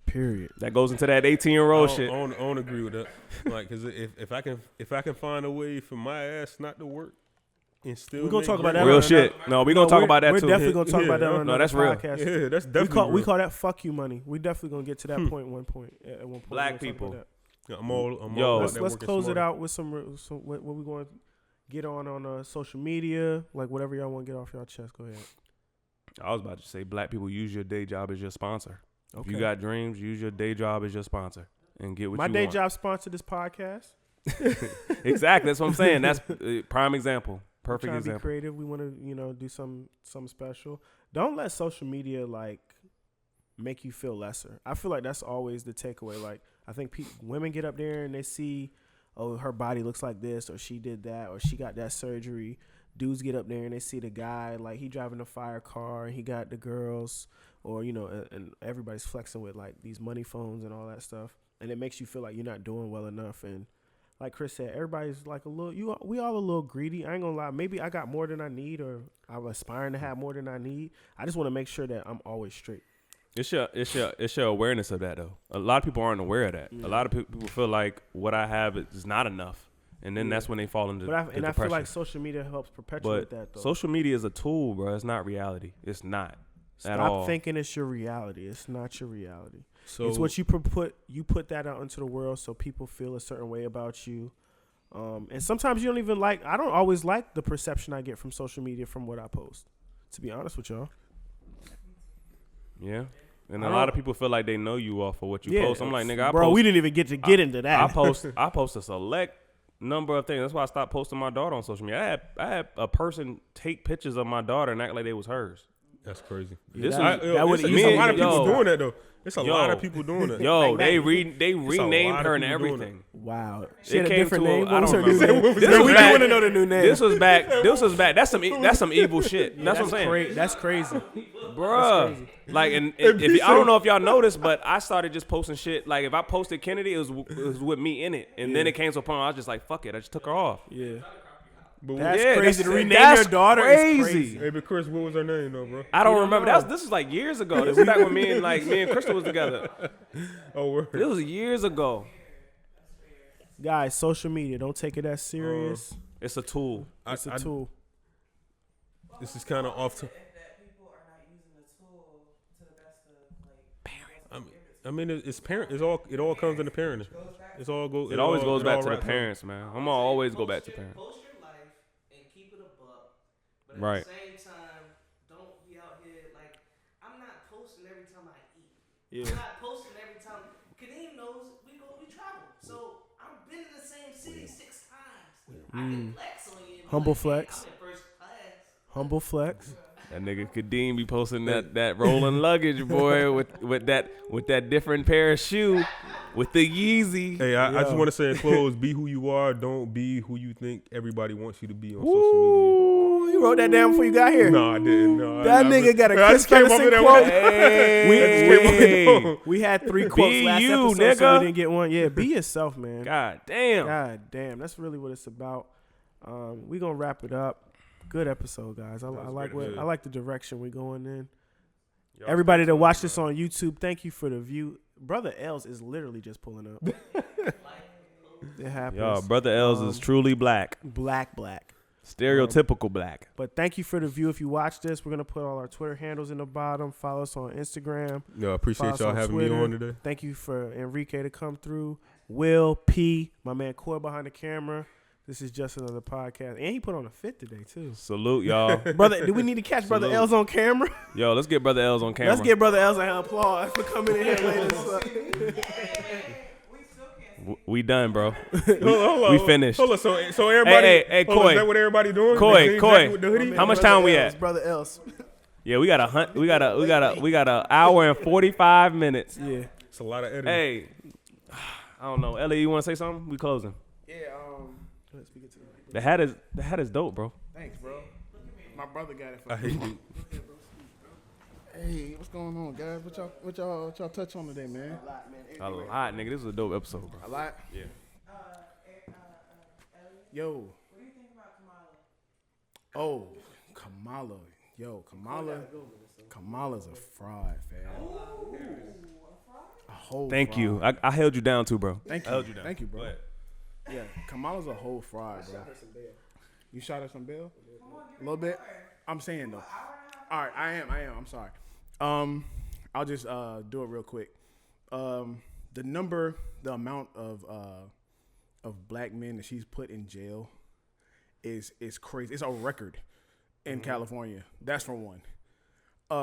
Period. That goes into that 18-year-old I shit. don't agree with that. Like, cause if I can find a way for my ass not to work and still We're gonna make talk about great that. Real on shit. No, we gonna talk about that we're too. We're definitely gonna talk about that on No, another that's real. podcast. Yeah, that's definitely We real. call that fuck you money. We definitely gonna get to that point at one point. At one point. Black We're gonna talk people. about that. I'm all Let's about that close working it out with some what we going to get on social media, like whatever y'all want to get off y'all chest. Go ahead. I was about to say, black people, use your day job as your sponsor. Okay. If you got dreams, use your day job as your sponsor and get what My you day want. job sponsored this podcast. Exactly. That's what I'm saying. That's prime example. We're Perfect trying to be example. creative. We want to do something special. Don't let social media like make you feel lesser. I feel like that's always the takeaway. Like I think women get up there and they see, oh, her body looks like this, or she did that, or she got that surgery. Dudes get up there and they see the guy, like he driving a fire car and he got the girls, or and everybody's flexing with like these money phones and all that stuff, and it makes you feel like you're not doing well enough. And like Chris said, everybody's like we all a little greedy. I ain't gonna lie. Maybe I got more than I need, or I'm aspiring to have more than I need. I just want to make sure that I'm always straight. It's your awareness of that though. A lot of people aren't aware of that. A lot of people feel like what I have is not enough, and then that's when they fall into depression. I feel like social media helps perpetuate that though. Social media is a tool, bro. It's not reality. It's not at all. Stop thinking it's your reality. It's not your reality. So It's what you put that out into the world so people feel a certain way about you. And sometimes you don't even like. I don't always like the perception I get from social media from what I post. To be honest with y'all. Yeah. And a lot of people feel like they know you off for what you post. I'm like, nigga, we didn't even get into that. I post a select number of things. That's why I stopped posting my daughter on social media. I had a person take pictures of my daughter and act like they was hers. that's crazy. This that was would It's ease a lot of me. people Yo. doing that though. It's a Yo. lot of people doing that. Yo, they lot renamed her and of people doing everything. Wow. She It had a came different to a- name. I What was don't her new remember. name? This was We back- want to know the new name. This was back. That's some evil shit. That's what I'm saying. That's crazy. Bruh. Like, and if I don't know if y'all noticed, but I started just posting shit. Like, if I posted Kennedy, it was with me in it. And then it came to a point where I was just like, fuck it. I just took her off. Yeah. But That's Yeah, crazy. that's- To rename that's your daughter crazy. is crazy. hey, but Chris, what was her name though, bro? I don't remember. This was like years ago. This was back when me and Crystal was together. Oh, word. This was years ago. Guys, social media, don't take it as serious. It's a tool. It's a tool. This is kind of off. That people are not using the tool to the best of like. I mean, it's parent. It all comes into parenting. It It always goes back to the wraps up. parents, man. I'm gonna always go back to parents. Post your life and keep it a buck. But at Right. the same time, don't be out here like, I'm not posting every time I eat. Yeah. I'm not posting every time. Kadeem knows we travel. So I've been in the same city 6 times I can flex on you. Humble flex. I'm in first class. Humble flex. That nigga Kadeem be posting that rolling luggage, boy, with that different pair of shoe, with the Yeezy. Hey, I just want to say in close, be who you are. Don't be who you think everybody wants you to be on social media. You wrote that down before you got here. No, I didn't. No, that nigga got a Chris Ferguson quote. We had 3 quotes last episode, nigga. so we didn't get one. Yeah, be yourself, man. God damn. God damn. That's really what it's about. We gonna wrap it up. Good episode, guys. I like the direction we're going in. Y'all everybody that watched this on YouTube, thank you for the view. Brother Els is literally just pulling up. It happens. Yo, Brother Els is truly black. Black. Stereotypical black. But thank you for the view. If you watch this, we're going to put all our Twitter handles in the bottom. Follow us on Instagram. I appreciate y'all having me on today. Thank you for Enrique to come through. Will, P, my man Coy behind the camera. This is just another podcast. And he put on a fit today, too. Salute, y'all. Brother, do we need to catch Brother Els on camera? Yo, let's get Brother Els on camera. Let's get Brother Els an applause for coming in here later. We done, bro. Hold on. We finished. Hold on. So everybody. Hey, Coy. Is that what everybody doing? Coy. How much time we at? Brother Els. Yeah, we got a hour and 45 minutes. Yeah, it's a lot of editing. Hey, I don't know. Ellie, you want to say something? We closing. Yeah. Let's speak it to the hat is dope, bro. Thanks, bro. My brother got it for me. I hate you. Hey, what's going on, guys? What y'all touch on today, man? A lot, nigga. This is a dope episode, bro. A lot? Yeah. Yo. What do you think about Kamala? Oh, Kamala. Yo, Kamala's a fraud, fam. A whole Thank fraud. you. I held you down too, bro. Thank you. I held you down. Thank you, bro. Yeah, Kamala's a whole fraud, bro. You shot her some bail? A little bit? I'm saying, though. All right, I am. I'm sorry. I'll just do it real quick. The amount of black men that she's put in jail is crazy. It's a record in California. That's for one.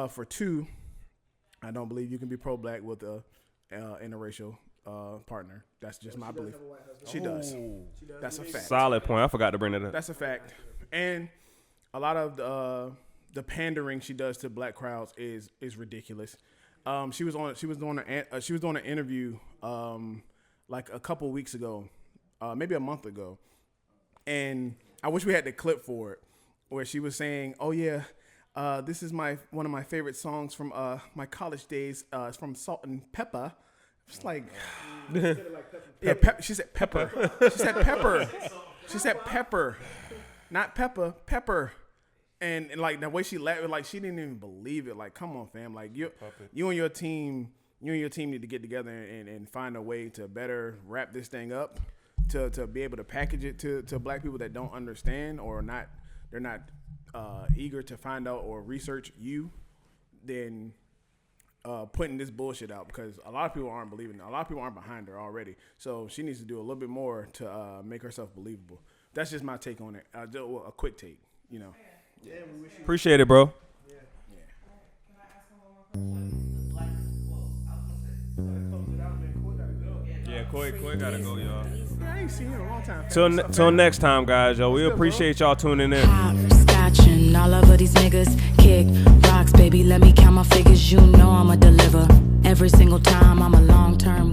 For two, I don't believe you can be pro-black with a interracial partner. That's just my belief. She does. That's a fact. Solid point. I forgot to bring that up. That's a fact. And a lot of the pandering she does to black crowds is ridiculous. She was doing an interview like a couple weeks ago, maybe a month ago, and I wish we had the clip for it, where she was saying, "Oh yeah, this is one of my favorite songs from my college days. It's from Salt and Pepper." It's like, she said pepper. She said pepper. She said pepper, not pepper. Pepper. And like the way she laughed, like she didn't even believe it. Like, come on, fam. Like you and your team need to get together and find a way to better wrap this thing up, to be able to package it to black people that don't understand or not. They're not eager to find out or research you. Then putting this bullshit out, because a lot of people aren't believing it. A lot of people aren't behind her already. So she needs to do a little bit more to make herself believable. That's just my take on it. Just a quick take, you know. Yeah, we wish you appreciate it, bro. Yeah. Can I ask him one more question? Yeah, Coy gotta go, y'all. I ain't seen him in a long time. Till next time, guys, yo. We appreciate y'all tuning in. Scotching all over these niggas. Kick rocks, baby. Let me count my figures. You know I'ma deliver every single time. I'm a long-term.